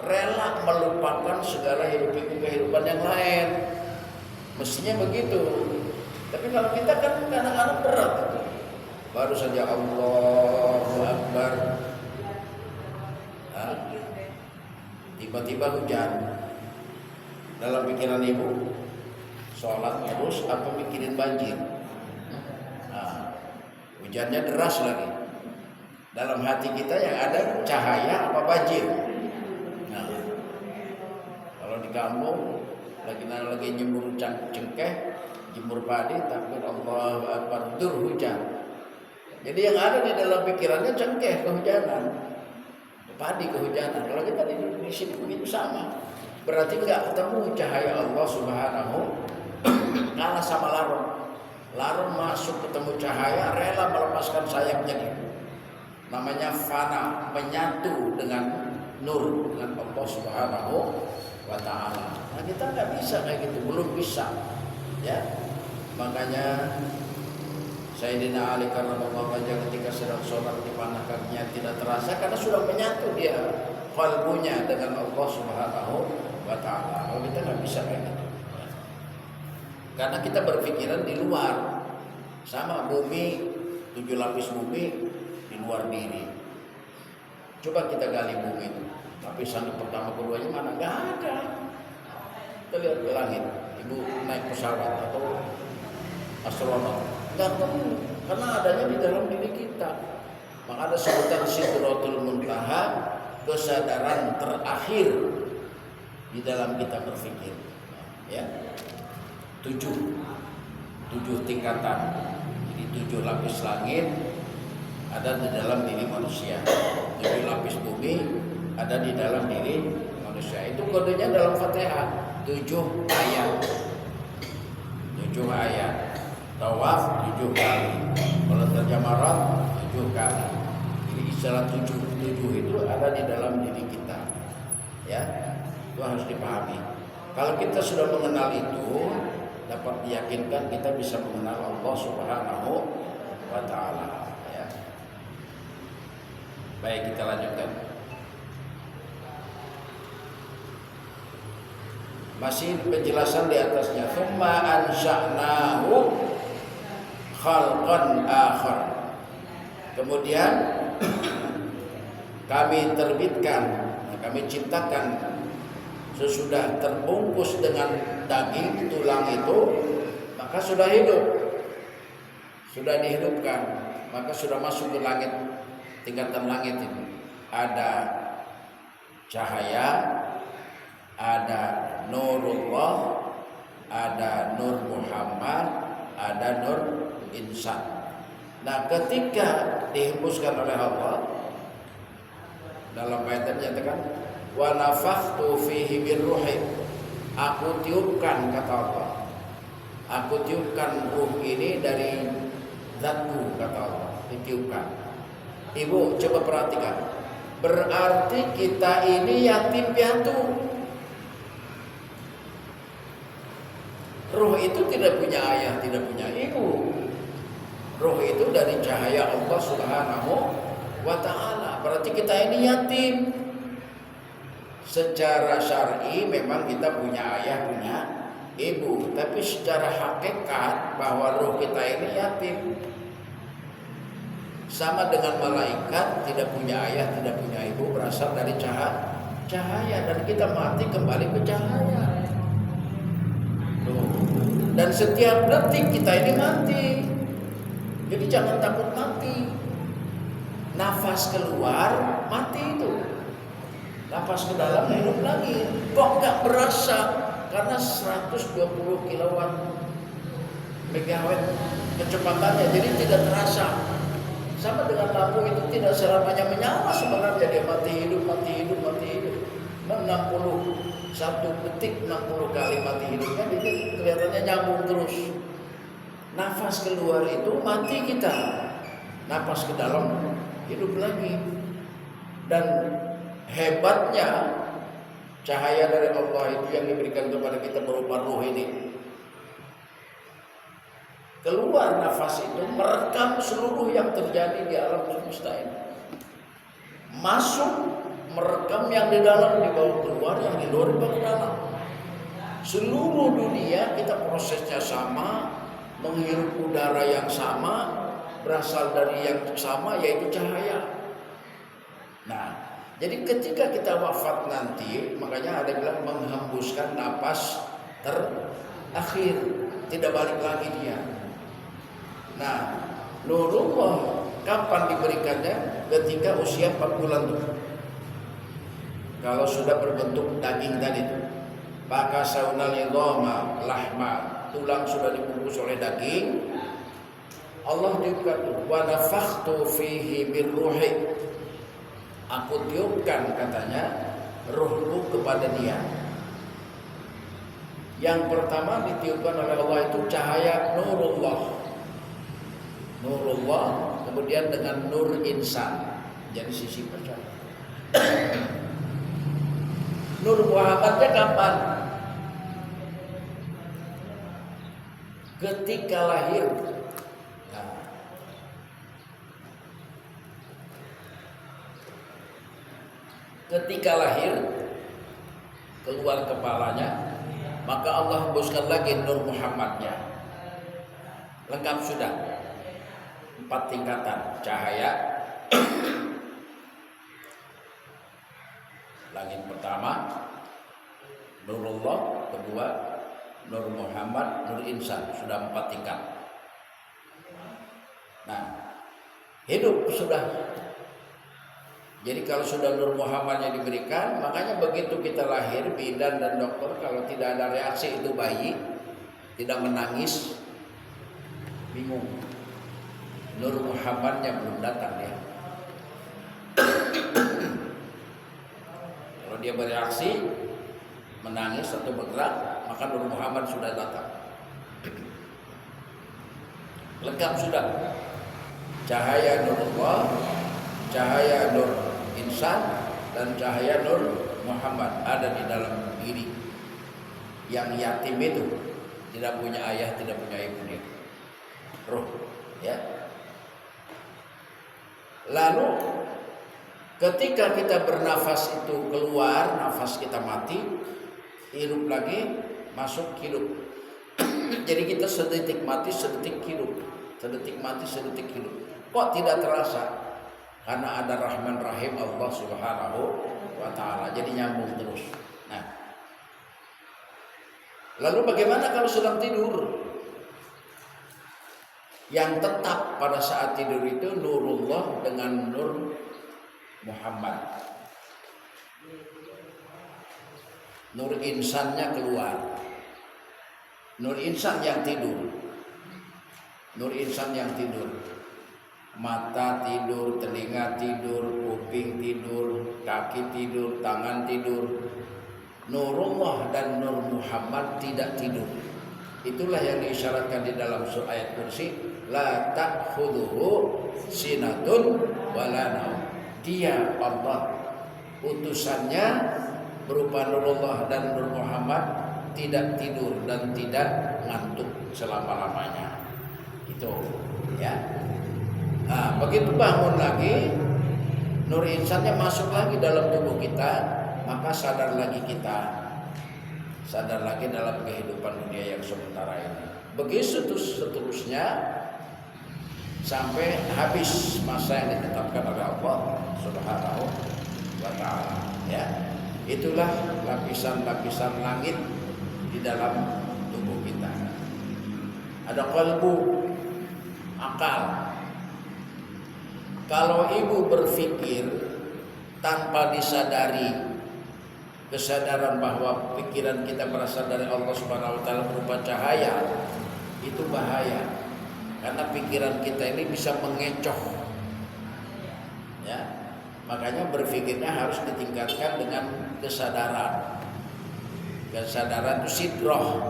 Speaker 1: rela melupakan segala kehidupan yang lain. Mestinya begitu. Tapi kalau kita kan kadang-kadang berat. Baru saja Allahu Akbar, tiba-tiba hujan. Dalam pikiran ibu, sholat terus apa mikirin banjir? Hujannya deras lagi. Dalam hati kita yang ada cahaya apa banjir? Nah, kalau di kampung lagi nyembur cengkeh, jemur padi, takbir Allahu Akbar, dur hujan. Jadi yang ada di dalam pikirannya cengkeh kehujanan, padi kehujanan. Kalau kita di sini begitu sama. Berarti enggak ketemu cahaya Allah Subhanahu kalah sama laron. Laron masuk ketemu cahaya, rela melepaskan sayapnya gitu. Namanya fana, menyatu dengan nur, dengan Allah Subhanahu wa ta'ala. Nah, kita enggak bisa kayak gitu, belum bisa. Ya. Makanya Sayyidina Ali karramallahu wajhahu ketika sedang sholat dipanah kakinya tidak terasa karena sudah menyatu dia qalbunya dengan Allah Subhanahu wa ta'ala. Kalau kita nggak bisa kayak gitu. Karena kita berpikiran di luar. Sama bumi, 7 lapis bumi di luar diri. Coba kita gali bumi itu. Lapisan pertama keduanya mana? Nggak ada. Kita lihat ke langit. Ibu naik pesawat atau astronot. Nggak ketemu. Karena adanya di dalam diri kita. Maka ada sebutan Sidratul Muntaha, kesadaran terakhir di dalam kita berpikir. Ya. 7 tingkatan. Jadi 7 lapis langit ada di dalam diri manusia. 7 lapis bumi ada di dalam diri manusia. Itu kodenya dalam Fatihah. 7 ayat. 7 ayat. Tawaf 7 kali. Kalau terjamarat 7 kali. Jadi istilah 7 itu ada di dalam diri kita. Ya. Itu harus dipahami. Kalau kita sudah mengenal itu, dapat diyakinkan kita bisa mengenal Allah Subhanahu wa ta'ala ya. Baik, kita lanjutkan. Masih penjelasan di atasnya. Tsumma ansha'nahu khalqan akhar. Kemudian kami terbitkan, kami ciptakan sesudah terbungkus dengan daging tulang itu, maka sudah hidup, sudah dihidupkan, maka sudah masuk ke langit, tingkatan langit itu. Ada cahaya, ada nurullah, ada nur Muhammad, ada nur insan. Nah, ketika dihembuskan oleh Allah, dalam ayat menyatakan wa nafakhtu fihi min ruhi, aku tiupkan, kata Allah, aku tiupkan ruh ini dari zatku, kata Allah, ditiupkan. Ibu coba perhatikan, berarti kita ini yatim piatu. Ruh itu tidak punya ayah, tidak punya ibu. Ruh itu dari cahaya Allah Subhanahu wa ta'ala. Berarti kita ini yatim. Secara syar'i memang kita punya ayah, punya ibu, tapi secara hakikat bahwa ruh kita ini yatim. Sama dengan malaikat, tidak punya ayah, tidak punya ibu, berasal dari cahaya, dan kita mati kembali ke cahaya. Dan setiap detik kita ini mati. Jadi jangan takut mati. Nafas keluar, mati itu. Nafas ke dalam, hidup lagi. Kok nggak berasa? Karena 120 kilowatt megawatt kecepatannya, jadi tidak terasa. Sama dengan lampu itu tidak selamanya menyala sebenarnya, dia mati hidup, mati hidup, mati hidup. 61 detik 60 kali mati hidupnya, jadi kelihatannya nyambung terus. Nafas keluar itu mati kita, nafas ke dalam hidup lagi. Dan hebatnya cahaya dari Allah itu yang diberikan kepada kita berupa ruh ini. Keluar nafas itu merekam seluruh yang terjadi di alam semesta ini. Masuk merekam yang di dalam, dibawa keluar, yang di luar dibawa ke dalam. Seluruh dunia kita prosesnya sama, menghirup udara yang sama, berasal dari yang sama, yaitu cahaya. Nah, jadi ketika kita wafat nanti, makanya ada bilang menghembuskan napas terakhir, tidak balik lagi dia. Nah, nurullah kapan diberikannya? Ketika usia 4 bulan tuh. Kalau sudah berbentuk daging tadi itu, maka saunal idhama lahma, tulang sudah dibungkus oleh daging. Allah tiupkan wa nafakhtu fihi min ruhi, aku tiupkan, katanya, ruhku kepada dia. Yang pertama ditiupkan oleh Allah itu cahaya nurullah. Nurullah, kemudian dengan nur insan, jadi sisi percaya. Nur Muhammadnya kapan? Ketika lahir. Nah, ketika lahir, keluar kepalanya, maka Allah hembuskan lagi nur Muhammadnya. Lengkap sudah. 4 tingkatan cahaya. Langit pertama nurullah, kedua nur Muhammad, nur insan, sudah 4 tingkat. Nah, hidup sudah. Jadi kalau sudah nur Muhammadnya diberikan, makanya begitu kita lahir, bidan dan dokter kalau tidak ada reaksi itu bayi tidak menangis, bingung. Nur Muhammadnya belum datang ya. Kalau dia bereaksi, menangis atau bergerak, maka Nur Muhammad sudah datang. Lengkap sudah. Cahaya Nurullah, cahaya Nur Insan, dan cahaya Nur Muhammad ada di dalam diri. Yang yatim itu tidak punya ayah, tidak punya ibu dia. Ruh, ya. Lalu ketika kita bernafas itu keluar, nafas kita mati, hidup lagi, masuk hidup. Jadi kita sedetik mati, sedetik hidup, sedetik mati, sedetik hidup. Kok tidak terasa? Karena ada Rahman Rahim Allah Subhanahu wa ta'ala. Jadi nyambung terus. Nah, lalu bagaimana kalau sedang tidur? Yang tetap pada saat tidur itu nurullah dengan nur Muhammad. Nur insannya keluar. Nur insan yang tidur. Nur insan yang tidur. mata tidur, telinga tidur, kuping tidur, kaki tidur, tangan tidur. Nurullah dan Nur Muhammad tidak tidur. Itulah yang diisyaratkan di dalam surah ayat kursi, la ta'khudhuhu sinatun wala naum. Dia Allah utusannya berupa Nurullah dan Nur Muhammad tidak tidur dan tidak ngantuk selama-lamanya. Itu ya. Nah, begitu bangun lagi, nur insannya masuk lagi dalam tubuh kita, maka sadar lagi kita. Sadar lagi dalam kehidupan dunia yang sementara ini. Begitu seterusnya sampai habis masa yang ditetapkan oleh Allah Subhanahu wa taala, ya. Itulah lapisan-lapisan langit di dalam tubuh kita. Ada qalbu, akal. Kalau ibu berpikir tanpa disadari, kesadaran bahwa pikiran kita berasal dari Allah Subhanahu wa taala berupa cahaya, itu bahaya. Karena pikiran kita ini bisa mengecoh. Ya. Makanya berpikirnya harus ditingkatkan dengan kesadaran. Kesadaran itu sidroh.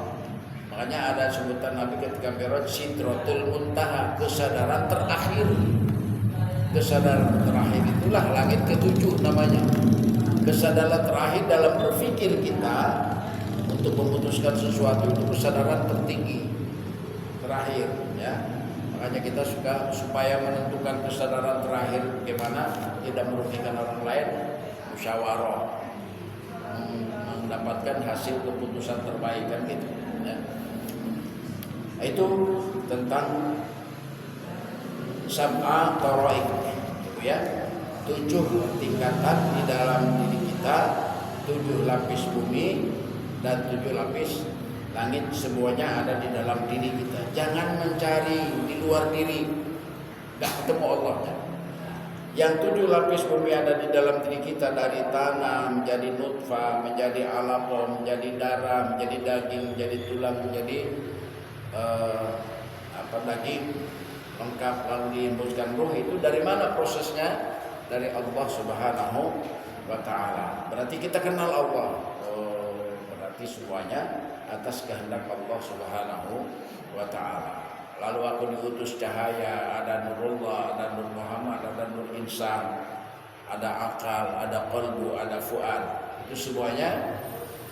Speaker 1: Makanya ada sebutan Nabi ketika Mi'raj, sidrotul muntaha, kesadaran terakhir. Kesadaran terakhir itulah langit ketujuh namanya. Kesadaran terakhir dalam berpikir kita untuk memutuskan sesuatu itu kesadaran tertinggi terakhir, ya. Makanya kita supaya menentukan kesadaran terakhir bagaimana tidak merugikan orang lain, musyawarah, mendapatkan hasil keputusan terbaik kan gitu, ya. Itu tentang sab'a taraik, gitu ya. 7 tingkatan di dalam diri kita, 7 lapis bumi dan 7 lapis langit, semuanya ada di dalam diri kita. Jangan mencari di luar diri, nggak ketemu Allah. Yang 7 lapis bumi ada di dalam diri kita, dari tanah menjadi nutfah, menjadi alaqah, menjadi darah, menjadi daging, menjadi tulang, menjadi daging lengkap, lalu dihembuskan ruh. Itu dari mana prosesnya? Dari Allah Subhanahu wa taala. Berarti kita kenal Allah. Berarti semuanya atas kehendak Allah Subhanahu wa taala. Lalu aku diutus cahaya, ada Nurullah, ada Nur Muhammad, ada Nur Insan, ada akal, ada qalbu, ada fuad. Itu semuanya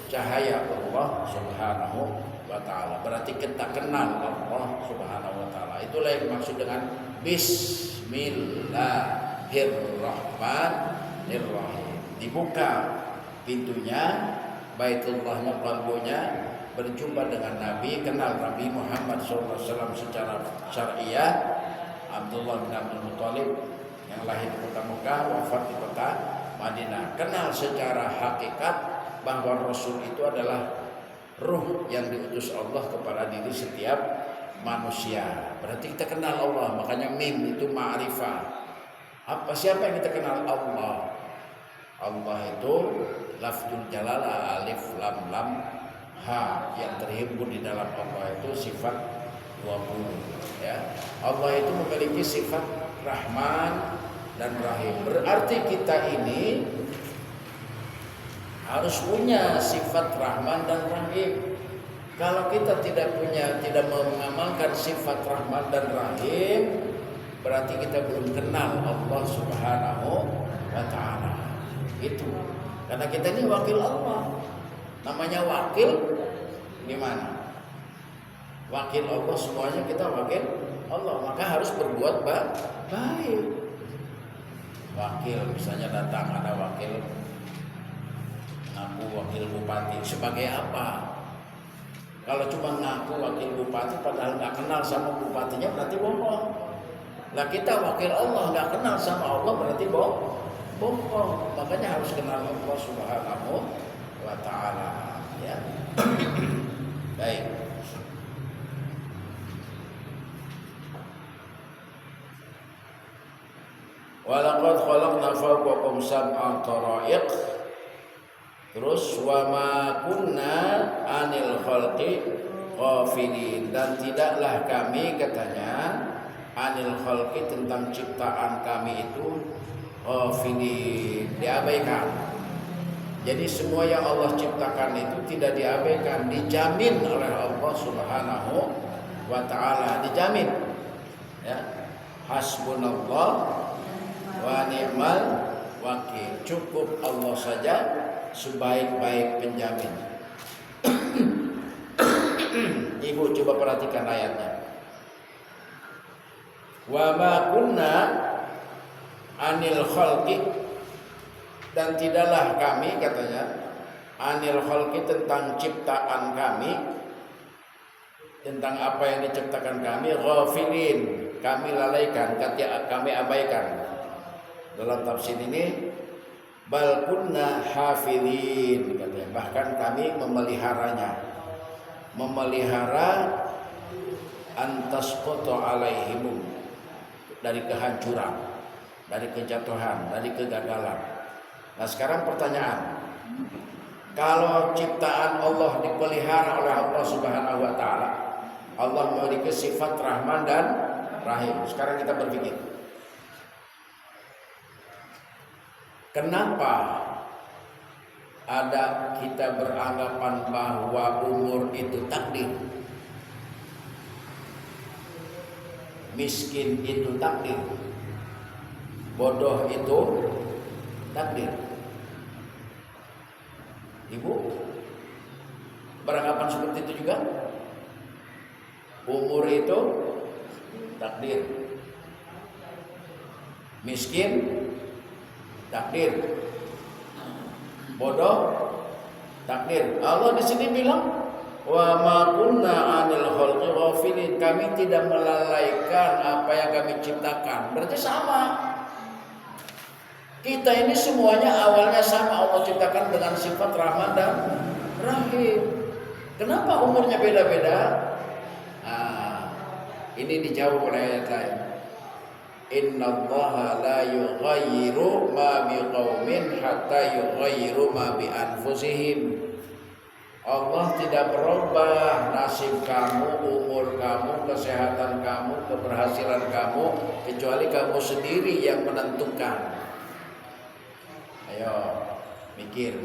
Speaker 1: cahaya Allah Subhanahu wa taala. Berarti kita kenal Allah Subhanahu wa taala. Itulah yang dimaksud dengan Bismillahirrahmanirrahim. Dibuka pintunya Baitullahnya, qalbunya, berjumpa dengan Nabi, kenal Nabi Muhammad SAW secara syariah. Abdullah bin Abdul Muthalib yang lahir di kota Mekah, wafat di kota Madinah. Kenal secara hakikat bahwa Rasul itu adalah ruh yang diutus Allah kepada diri setiap manusia. Berarti kita kenal Allah. Makanya mim itu ma'rifah. Siapa yang kita kenal? Allah. Allah itu lafzul jalalah, alif lam lam ha, yang terhimpun di dalam Allah itu sifat 20, ya. Allah itu memiliki sifat Rahman dan Rahim. Berarti kita ini harus punya sifat Rahman dan Rahim. Kalau kita tidak mengamalkan sifat Rahman dan Rahim, berarti kita belum kenal Allah Subhanahu wa taala. Itu karena kita ini wakil Allah. Namanya wakil gimana? Wakil Allah, semuanya kita wakil Allah, maka harus berbuat baik. Wakil misalnya datang, ada wakil ngaku wakil bupati, sebagai apa? Kalau cuma ngaku wakil bupati padahal nggak kenal sama bupatinya, berarti bohong. Lah kita wakil Allah nggak kenal sama Allah, berarti bohong. Makanya harus kenal Allah Subhanahu wa taala, ya. Baik. Walaqad khalaqna fawqakum sab'a tara'iq. Terus wa ma kunna 'anil khalqi ghafilin, dan tidaklah kami katanya anil khalqi tentang ciptaan kami itu ghafilin, diabaikan. Jadi semua yang Allah ciptakan itu tidak diabaikan, dijamin oleh Allah Subhanahu wa taala, dijamin. Ya. Hasbunallah wa ni'mal wakil. Cukup Allah saja sebaik-baik penjamin. Ibu coba perhatikan ayatnya. Wa ma kunna anil khalqi, dan tidaklah kami, katanya, anil khalqi tentang ciptaan kami, tentang apa yang diciptakan kami, ghafilin, kami lalaikan, kami abaikan. Dalam tafsir ini bal kunna hafilin, katanya, bahkan kami memelihara antasqata alaihim, dari kehancuran, dari kejatuhan, dari kegagalan. Nah sekarang pertanyaan, kalau ciptaan Allah dipelihara oleh Allah Subhanahu wa taala, Allah memiliki sifat Rahman dan Rahim. Sekarang kita berpikir, kenapa ada kita beranggapan bahwa umur itu takdir, miskin itu takdir, bodoh itu takdir? Ibu beranggapan seperti itu juga? Umur itu takdir, miskin takdir, bodoh takdir. Allah di sini bilang wa ma kunna 'anil khalqi ghafilin, kami tidak melalaikan apa yang kami ciptakan. Berarti sama. Kita ini semuanya awalnya sama, Allah ciptakan dengan sifat Rahman dan Rahim. Kenapa umurnya beda-beda? Ini dijawab oleh ayat lain. Innallaha la yughayyiru ma biqaumin hatta yughayyiru ma bi anfusihim. Allah tidak berubah nasib kamu, umur kamu, kesehatan kamu, keberhasilan kamu, kecuali kamu sendiri yang menentukan. Ayo, pikir.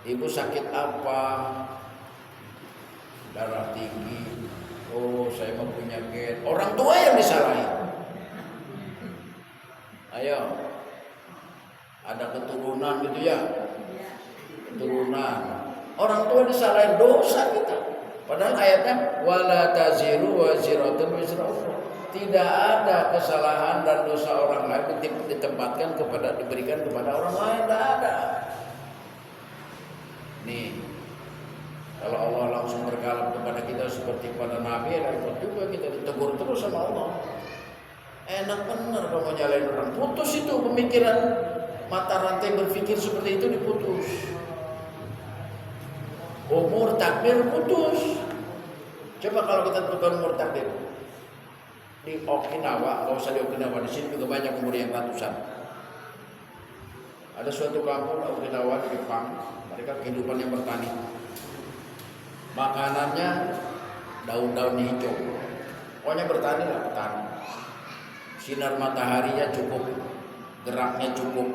Speaker 1: Ibu sakit apa? Darah tinggi. Oh, saya mau penyakit. Orang tua yang disalahin. Ayo, ada keturunan gitu ya, keturunan. Orang tua disalahin, dosa kita. Padahal ayatnya wala taziru waziratun wizra ukhra. Tidak ada kesalahan dan dosa orang lain ditempatkan diberikan kepada orang lain, tidak ada. Nih, kalau Allah langsung berkalam kepada kita seperti pada Nabi, repot juga kita ditegur terus sama Allah. Enak bener kalau nyalain orang. Putus itu pemikiran, mata rantai berpikir seperti itu diputus. Umur takdir putus. Coba kalau kita tentukan umur takdir di Okinawa, nggak usah di Okinawa, di sini juga banyak umur yang ratusan. Ada suatu kampung Okinawa di Jepang, mereka kehidupan yang bertani. Makanannya daun-daun hijau. Pokoknya bertani lah, bertani. Sinar mataharinya cukup, geraknya cukup.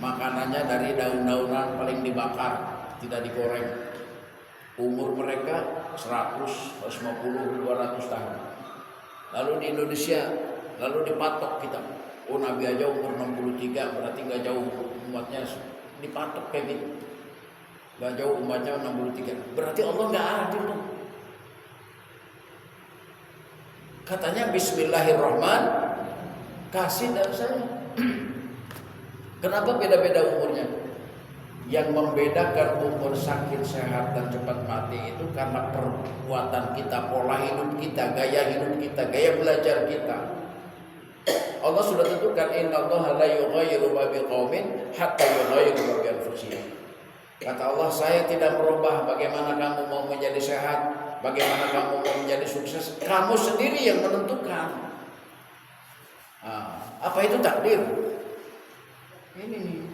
Speaker 1: Makanannya dari daun-daunan paling dibakar, tidak digoreng. Umur mereka 100, 150, 200 tahun. Lalu di Indonesia, lalu dipatok kita. Oh, Nabi aja umur 63, berarti nggak jauh umatnya, dipatok kayak gitu. Nggak jauh umatnya 63. Berarti Allah nggak adil dong. Katanya Bismillahirrahmanirrahim, kasih dan sayang. Kenapa beda-beda umurnya? Yang membedakan umur sakit, sehat, dan cepat mati itu karena perbuatan kita, pola hidup kita, gaya hidup kita, gaya belajar kita. Allah sudah tentukan innallaha la yughayyiru ma biqaumin hatta yughayyiru ma bi anfusihim. Kata Allah, saya tidak merubah bagaimana kamu mau menjadi sehat, bagaimana kamu mau menjadi sukses. Kamu sendiri yang menentukan. Apa itu takdir? Ini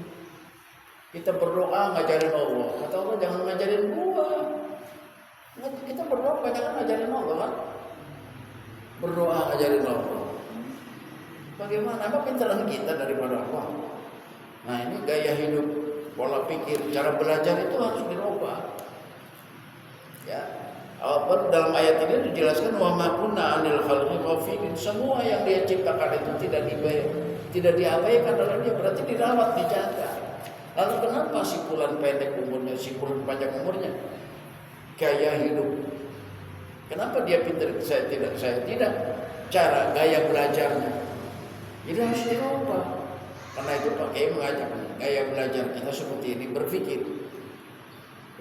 Speaker 1: kita berdoa ngajarin Allah. Kata Allah, jangan ngajarin gua. Kita ngajarin Allah kan? Berdoa ngajarin Allah. Bagaimana? Apa pintaran kita daripada Allah? Nah ini gaya hidup, pola pikir, cara belajar itu harus dirubah. Ya, dalam ayat ini dijelaskan wa ma kunna 'anil khalqi ghafilin. Semua yang Dia ciptakan itu tidak diabaikan oleh Dia, berarti dirawat, dijaga. Lalu kenapa si fulan pendek umurnya, si fulan panjang umurnya? Gaya hidup. Kenapa dia pintar, saya tidak? Cara gaya belajarnya. Jadi harus dirubah. Karena itu Pak Kiai mengajak gaya belajar kita seperti ini, berpikir.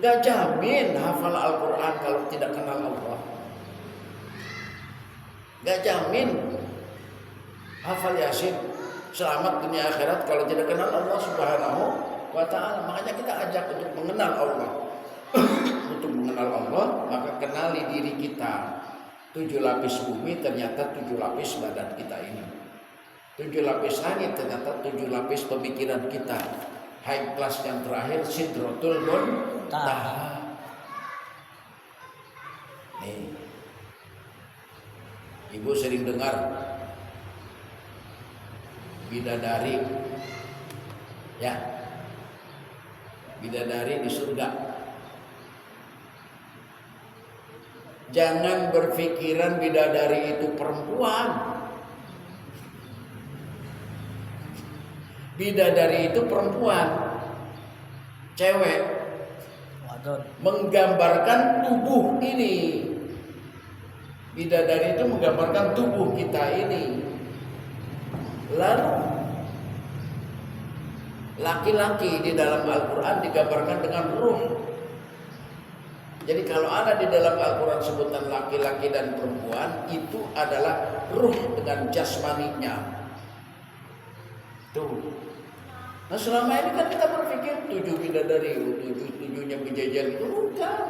Speaker 1: Gak jamin hafal Al-Quran kalau tidak kenal Allah. Gak jamin hafal Yasin selamat dunia akhirat kalau tidak kenal Allah Subhanahu wa Ta'ala. Makanya kita ajak untuk mengenal Allah. Untuk mengenal Allah, maka kenali diri kita. 7 lapis bumi ternyata 7 lapis badan kita ini. 7 lapis langit ternyata 7 lapis pemikiran kita. High class yang terakhir Sidratul Muntaha. Nih, Ibu sering dengar bidadari, ya, bidadari di surga. Jangan berpikiran bidadari itu perempuan. Bidadari itu perempuan, cewek, menggambarkan tubuh ini. Bidadari itu menggambarkan tubuh kita ini. Lalu laki-laki di dalam Al-Quran digambarkan dengan ruh. Jadi kalau ada di dalam Al-Quran sebutan laki-laki dan perempuan, itu adalah ruh dengan jasmaninya. Tuh. Nah selama ini kan kita berpikir 7 bidadari, 7-nya bijajal itu bukan.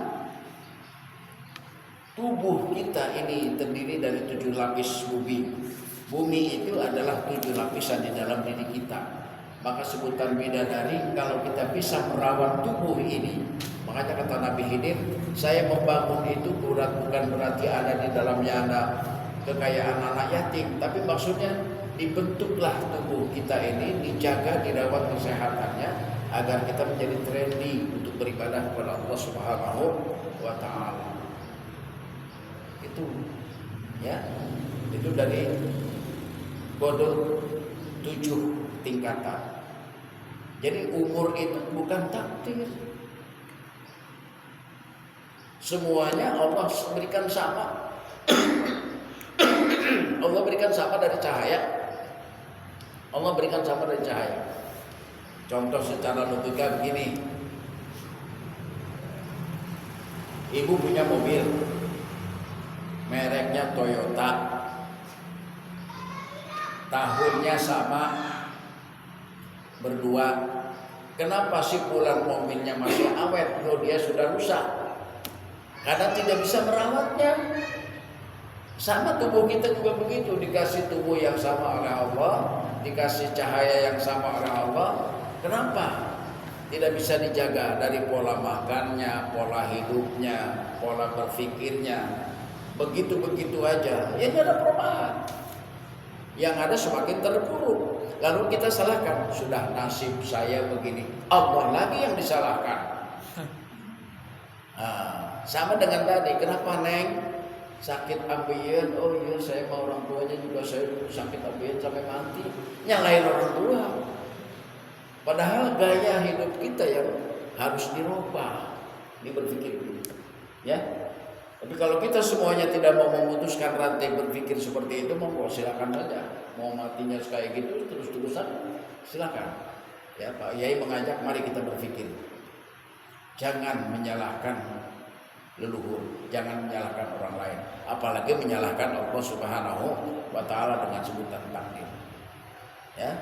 Speaker 1: Tubuh kita ini terdiri dari 7 lapis bumi. Bumi itu adalah 7 lapisan di dalam diri kita. Maka sebutan bidadari kalau kita bisa merawat tubuh ini. Makanya kata Nabi Khidir, saya membangun itu bukan berarti ada di dalamnya ada kekayaan anak yatim, tapi maksudnya dibentuklah tubuh kita ini, dijaga, dirawat kesehatannya agar kita menjadi trendy untuk beribadah kepada Allah Subhanahu wa Ta'ala. Itu ya, itu dari kodok 7 tingkatan. Jadi umur itu bukan takdir. Semuanya Allah berikan sama. Allah berikan sama dari cahaya. Allah berikan sama dari cahaya. Contoh secara logika begini. Ibu punya mobil, mereknya Toyota, tahunnya sama, berdua. Kenapa sih pulang mobilnya masih awet kalau dia sudah rusak? Karena tidak bisa merawatnya. Sama tubuh kita juga begitu, dikasih tubuh yang sama oleh Allah, dikasih cahaya yang sama oleh Allah. Kenapa? Tidak bisa dijaga dari pola makannya, pola hidupnya, pola berpikirnya. Begitu-begitu aja, ya tidak ada perubahan. Yang ada semakin terpuruk. Lalu kita salahkan, sudah nasib saya begini. Allah lagi yang disalahkan. Sama dengan tadi, kenapa Neng sakit ambeien? Oh iya, saya sama orang tuanya juga saya sakit ambeien sampai mati. Nyalain orang tua. Padahal gaya hidup kita yang harus dirubah. Ini berpikir dulu, ya. Tapi kalau kita semuanya tidak mau memutuskan rantai berpikir seperti itu, monggo silakan saja. Mau matinya kayak gitu terus-terusan, silakan. Ya, Pak Yai mengajak, mari kita berpikir. Jangan menyalahkan leluhur, jangan menyalahkan orang lain, apalagi menyalahkan Allah Subhanahu wa Ta'ala dengan sebutan takdir. Ya,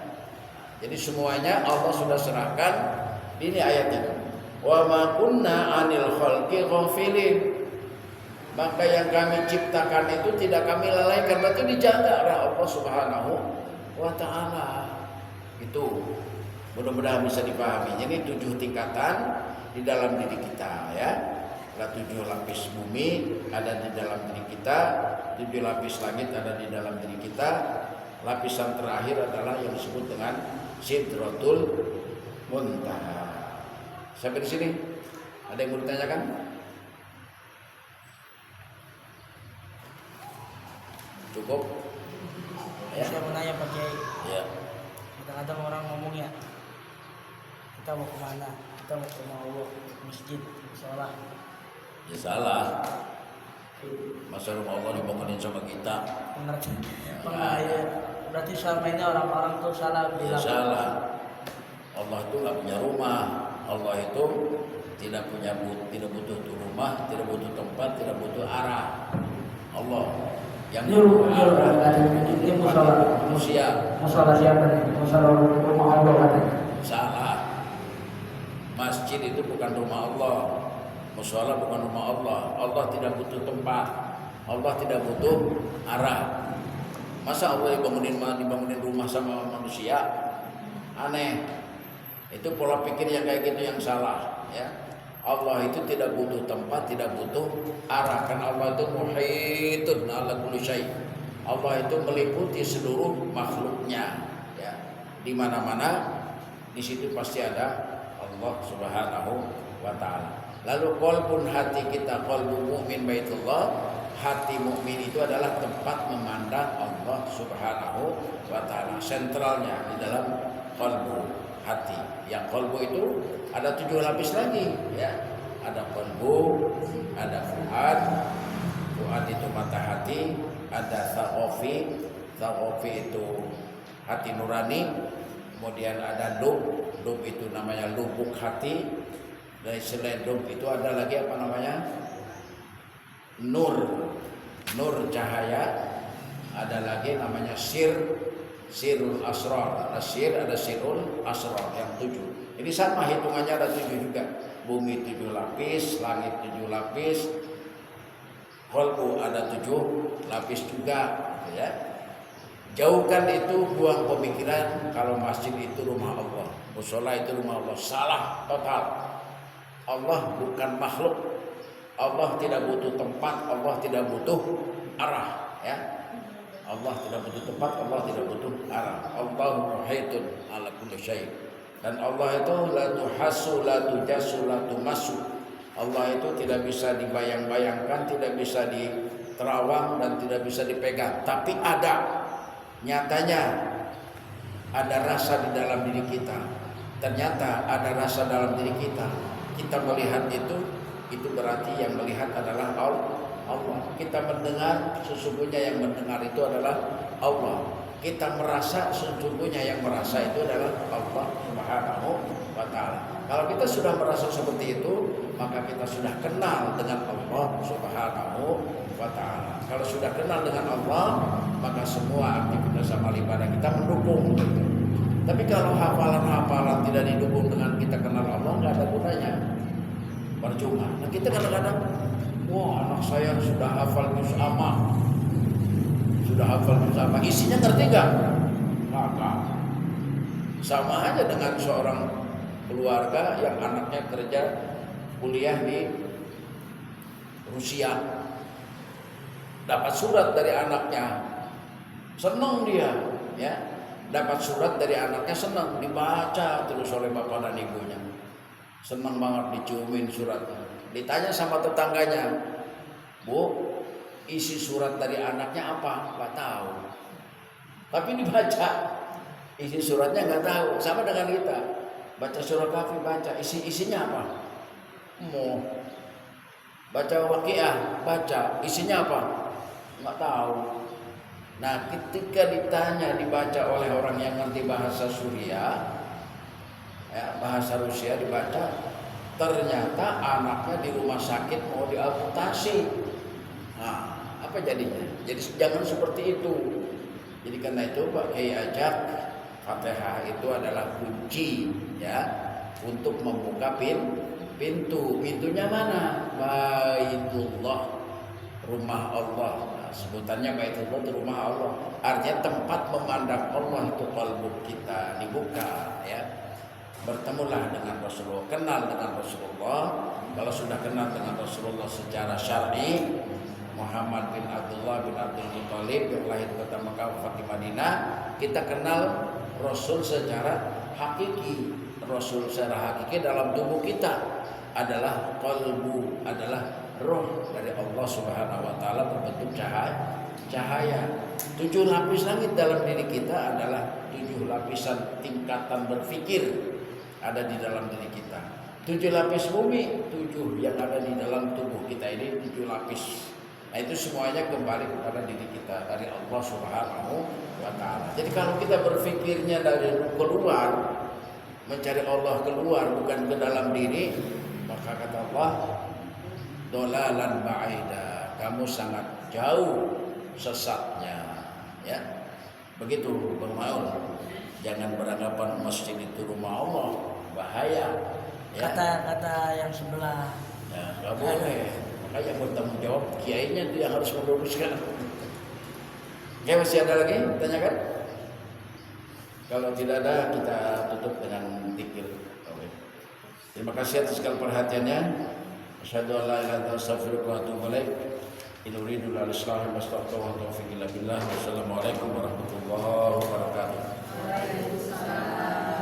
Speaker 1: jadi semuanya Allah sudah serahkan. Ini ayatnya. Wa ma kunna 'anil khalqi ghafilin. Maka yang kami ciptakan itu tidak kami lalaikan, berarti dijaga oleh Allah Subhanahu wa Ta'ala. Itu mudah-mudahan bisa dipahami. Jadi 7 tingkatan di dalam diri kita, ya. 7 lapis bumi ada di dalam diri kita, 7 lapis langit ada di dalam diri kita. Lapisan terakhir adalah yang disebut dengan Sidratul Muntaha. Sampai di sini ada yang mau ditanyakan? Cukup? Ya.
Speaker 2: Saya mau nanya Pak Kiai.
Speaker 1: Ya.
Speaker 2: Kadang-kadang orang ngomong ya, kita mau kemana? Kita mau ke rumah Allah, masjid, musola.
Speaker 1: Ya salah. Masa rumah Allah dibangunin sama kita?
Speaker 2: Mengerti?
Speaker 1: Ya.
Speaker 2: Ya. Berarti selama ini orang-orang tuh salah
Speaker 1: Ya
Speaker 2: bilang.
Speaker 1: salah. Allah itu nggak punya rumah. Allah itu tidak butuh rumah, tidak butuh tempat, tidak butuh arah. Allah yang
Speaker 2: Ini musola.
Speaker 1: manusia.
Speaker 2: Musola siapa nih? Musola rumah Allah katanya.
Speaker 1: Salah. Masjid itu bukan rumah Allah. Musola bukan rumah Allah. Allah tidak butuh tempat. Allah tidak butuh arah. Masa Allah dibangunin rumah sama manusia? Aneh. Itu pola pikir yang kayak gitu yang salah, ya. Allah itu tidak butuh tempat, tidak butuh arah. Kan Allah itu muhitun ala kulli syai'. Allah itu meliputi seluruh makhluknya, ya. Di mana-mana di situ pasti ada Allah Subhanahu wa taala. Lalu qalbun, hati kita, qalbu mukmin baitullah, hati mukmin itu adalah tempat memandang Allah Subhanahu wa taala. Sentralnya di dalam qalbu, hati. Yang qalbu itu ada 7 lapis lagi, ya. Ada qalbu, ada fuad. Fuad itu mata hati, ada thagofi. Thagofi itu hati nurani. Kemudian ada lub. Lub itu namanya lubuk hati. Dan selain lub itu ada lagi apa namanya? Nur. Nur cahaya. Ada lagi namanya Sirul Asrar. Ada ada Sirul Asrar yang 7. Ini sama hitungannya, ada 7 juga. Bumi 7 lapis, langit 7 lapis, qalbu ada 7 lapis juga, ya. Jauhkan itu, buang pemikiran kalau masjid itu rumah Allah, musola itu rumah Allah. Salah total. Allah bukan makhluk. Allah tidak butuh tempat, Allah tidak butuh arah, ya. Allah tidak butuh tempat, Allah tidak butuh arah. Allahu muhitun ala kulli syai'. Dan Allah itu la tuhasu, la tujasu, la tumasu. Allah itu tidak bisa dibayang-bayangkan, tidak bisa diterawang, dan tidak bisa dipegang. Tapi ada, nyatanya ada rasa di dalam diri kita. Ternyata ada rasa dalam diri kita. Kita melihat itu berarti yang melihat adalah Allah. Kita mendengar, sesungguhnya yang mendengar itu adalah Allah. Kita merasa, sesungguhnya yang merasa itu adalah Allah Subhanahu wa taala. Kalau kita sudah merasa seperti itu, maka kita sudah kenal dengan Allah Subhanahu wa taala. Kalau sudah kenal dengan Allah, maka semua aktivitas amal ibadah kita mendukung. Tapi kalau hafalan-hafalan tidak didukung dengan kita kenal Allah, nggak ada gunanya, percuma. Nah, kita kadang-kadang, wah, anak saya sudah hafal juz amma. Sudah hafal bersama, isinya ngerti nggak? Nggak. Sama aja dengan seorang keluarga yang anaknya kerja kuliah di Rusia, dapat surat dari anaknya, senang dia, ya. Dapat surat dari anaknya, senang, dibaca terus oleh bapak dan ibunya, senang banget, diciumin suratnya. Ditanya sama tetangganya, Bu, isi surat dari anaknya apa? Nggak tahu. Tapi dibaca, isi suratnya nggak tahu. Sama dengan kita, baca surat Kahfi, baca isinya apa? Mau baca Waqiah, baca isinya apa? Nggak tahu. Nah, ketika ditanya, dibaca oleh orang yang ngerti bahasa Suriah, ya, bahasa Rusia, dibaca, ternyata anaknya di rumah sakit mau diamputasi. Nah, apa jadinya? Jadi jangan seperti itu. Jadi karena itu Pak Kiai ajak, Fatihah itu adalah kunci, ya, untuk membuka pintu. Pintunya mana? Baitullah, rumah Allah. Nah, sebutannya Baitullah itu rumah Allah. Artinya tempat memandang Allah itu kalbu kita dibuka, ya. Bertemulah dengan Rasulullah, kenal dengan Rasulullah, Kalau sudah kenal dengan Rasulullah secara syar'i, Muhammad bin Abdullah bin Abdul Muthalib yang lahir di kota Mekah wafat di Madinah, kita kenal Rasul secara hakiki. Rasul secara hakiki dalam tubuh kita adalah qalbu, adalah roh dari Allah Subhanahu wa taala berbentuk cahaya. 7 lapis langit dalam diri kita adalah 7 lapisan tingkatan berpikir ada di dalam diri kita. 7 lapis bumi, 7 yang ada di dalam tubuh kita ini 7 lapis. Nah itu semuanya kembali kepada diri kita dari Allah Subhanahu wa taala. Jadi kalau kita berpikirnya dari keluar, mencari Allah keluar bukan ke dalam diri, maka kata Allah, dolalan ba'ida, kamu sangat jauh sesatnya, ya. Begitu Bang Maul. Jangan beranggapan masjid itu rumah Allah, bahaya. Ya.
Speaker 2: Kata yang sebelah.
Speaker 1: Ya, nggak boleh. Makanya bertanggung jawab kiainya itu yang harus meluruskan. Oke, masih ada lagi? Tanyakan. Kalau tidak ada, kita tutup dengan zikir. Oke. Terima kasih atas segala perhatiannya. Asyhadu an la ilaha illallah astaghfiruka wa atubu ilaik. In uridu illa al-islaha mastata'tu wa taufiqi illa billah. Wassalamualaikum warahmatullahi wabarakatuh.
Speaker 3: Waalaikumsalam.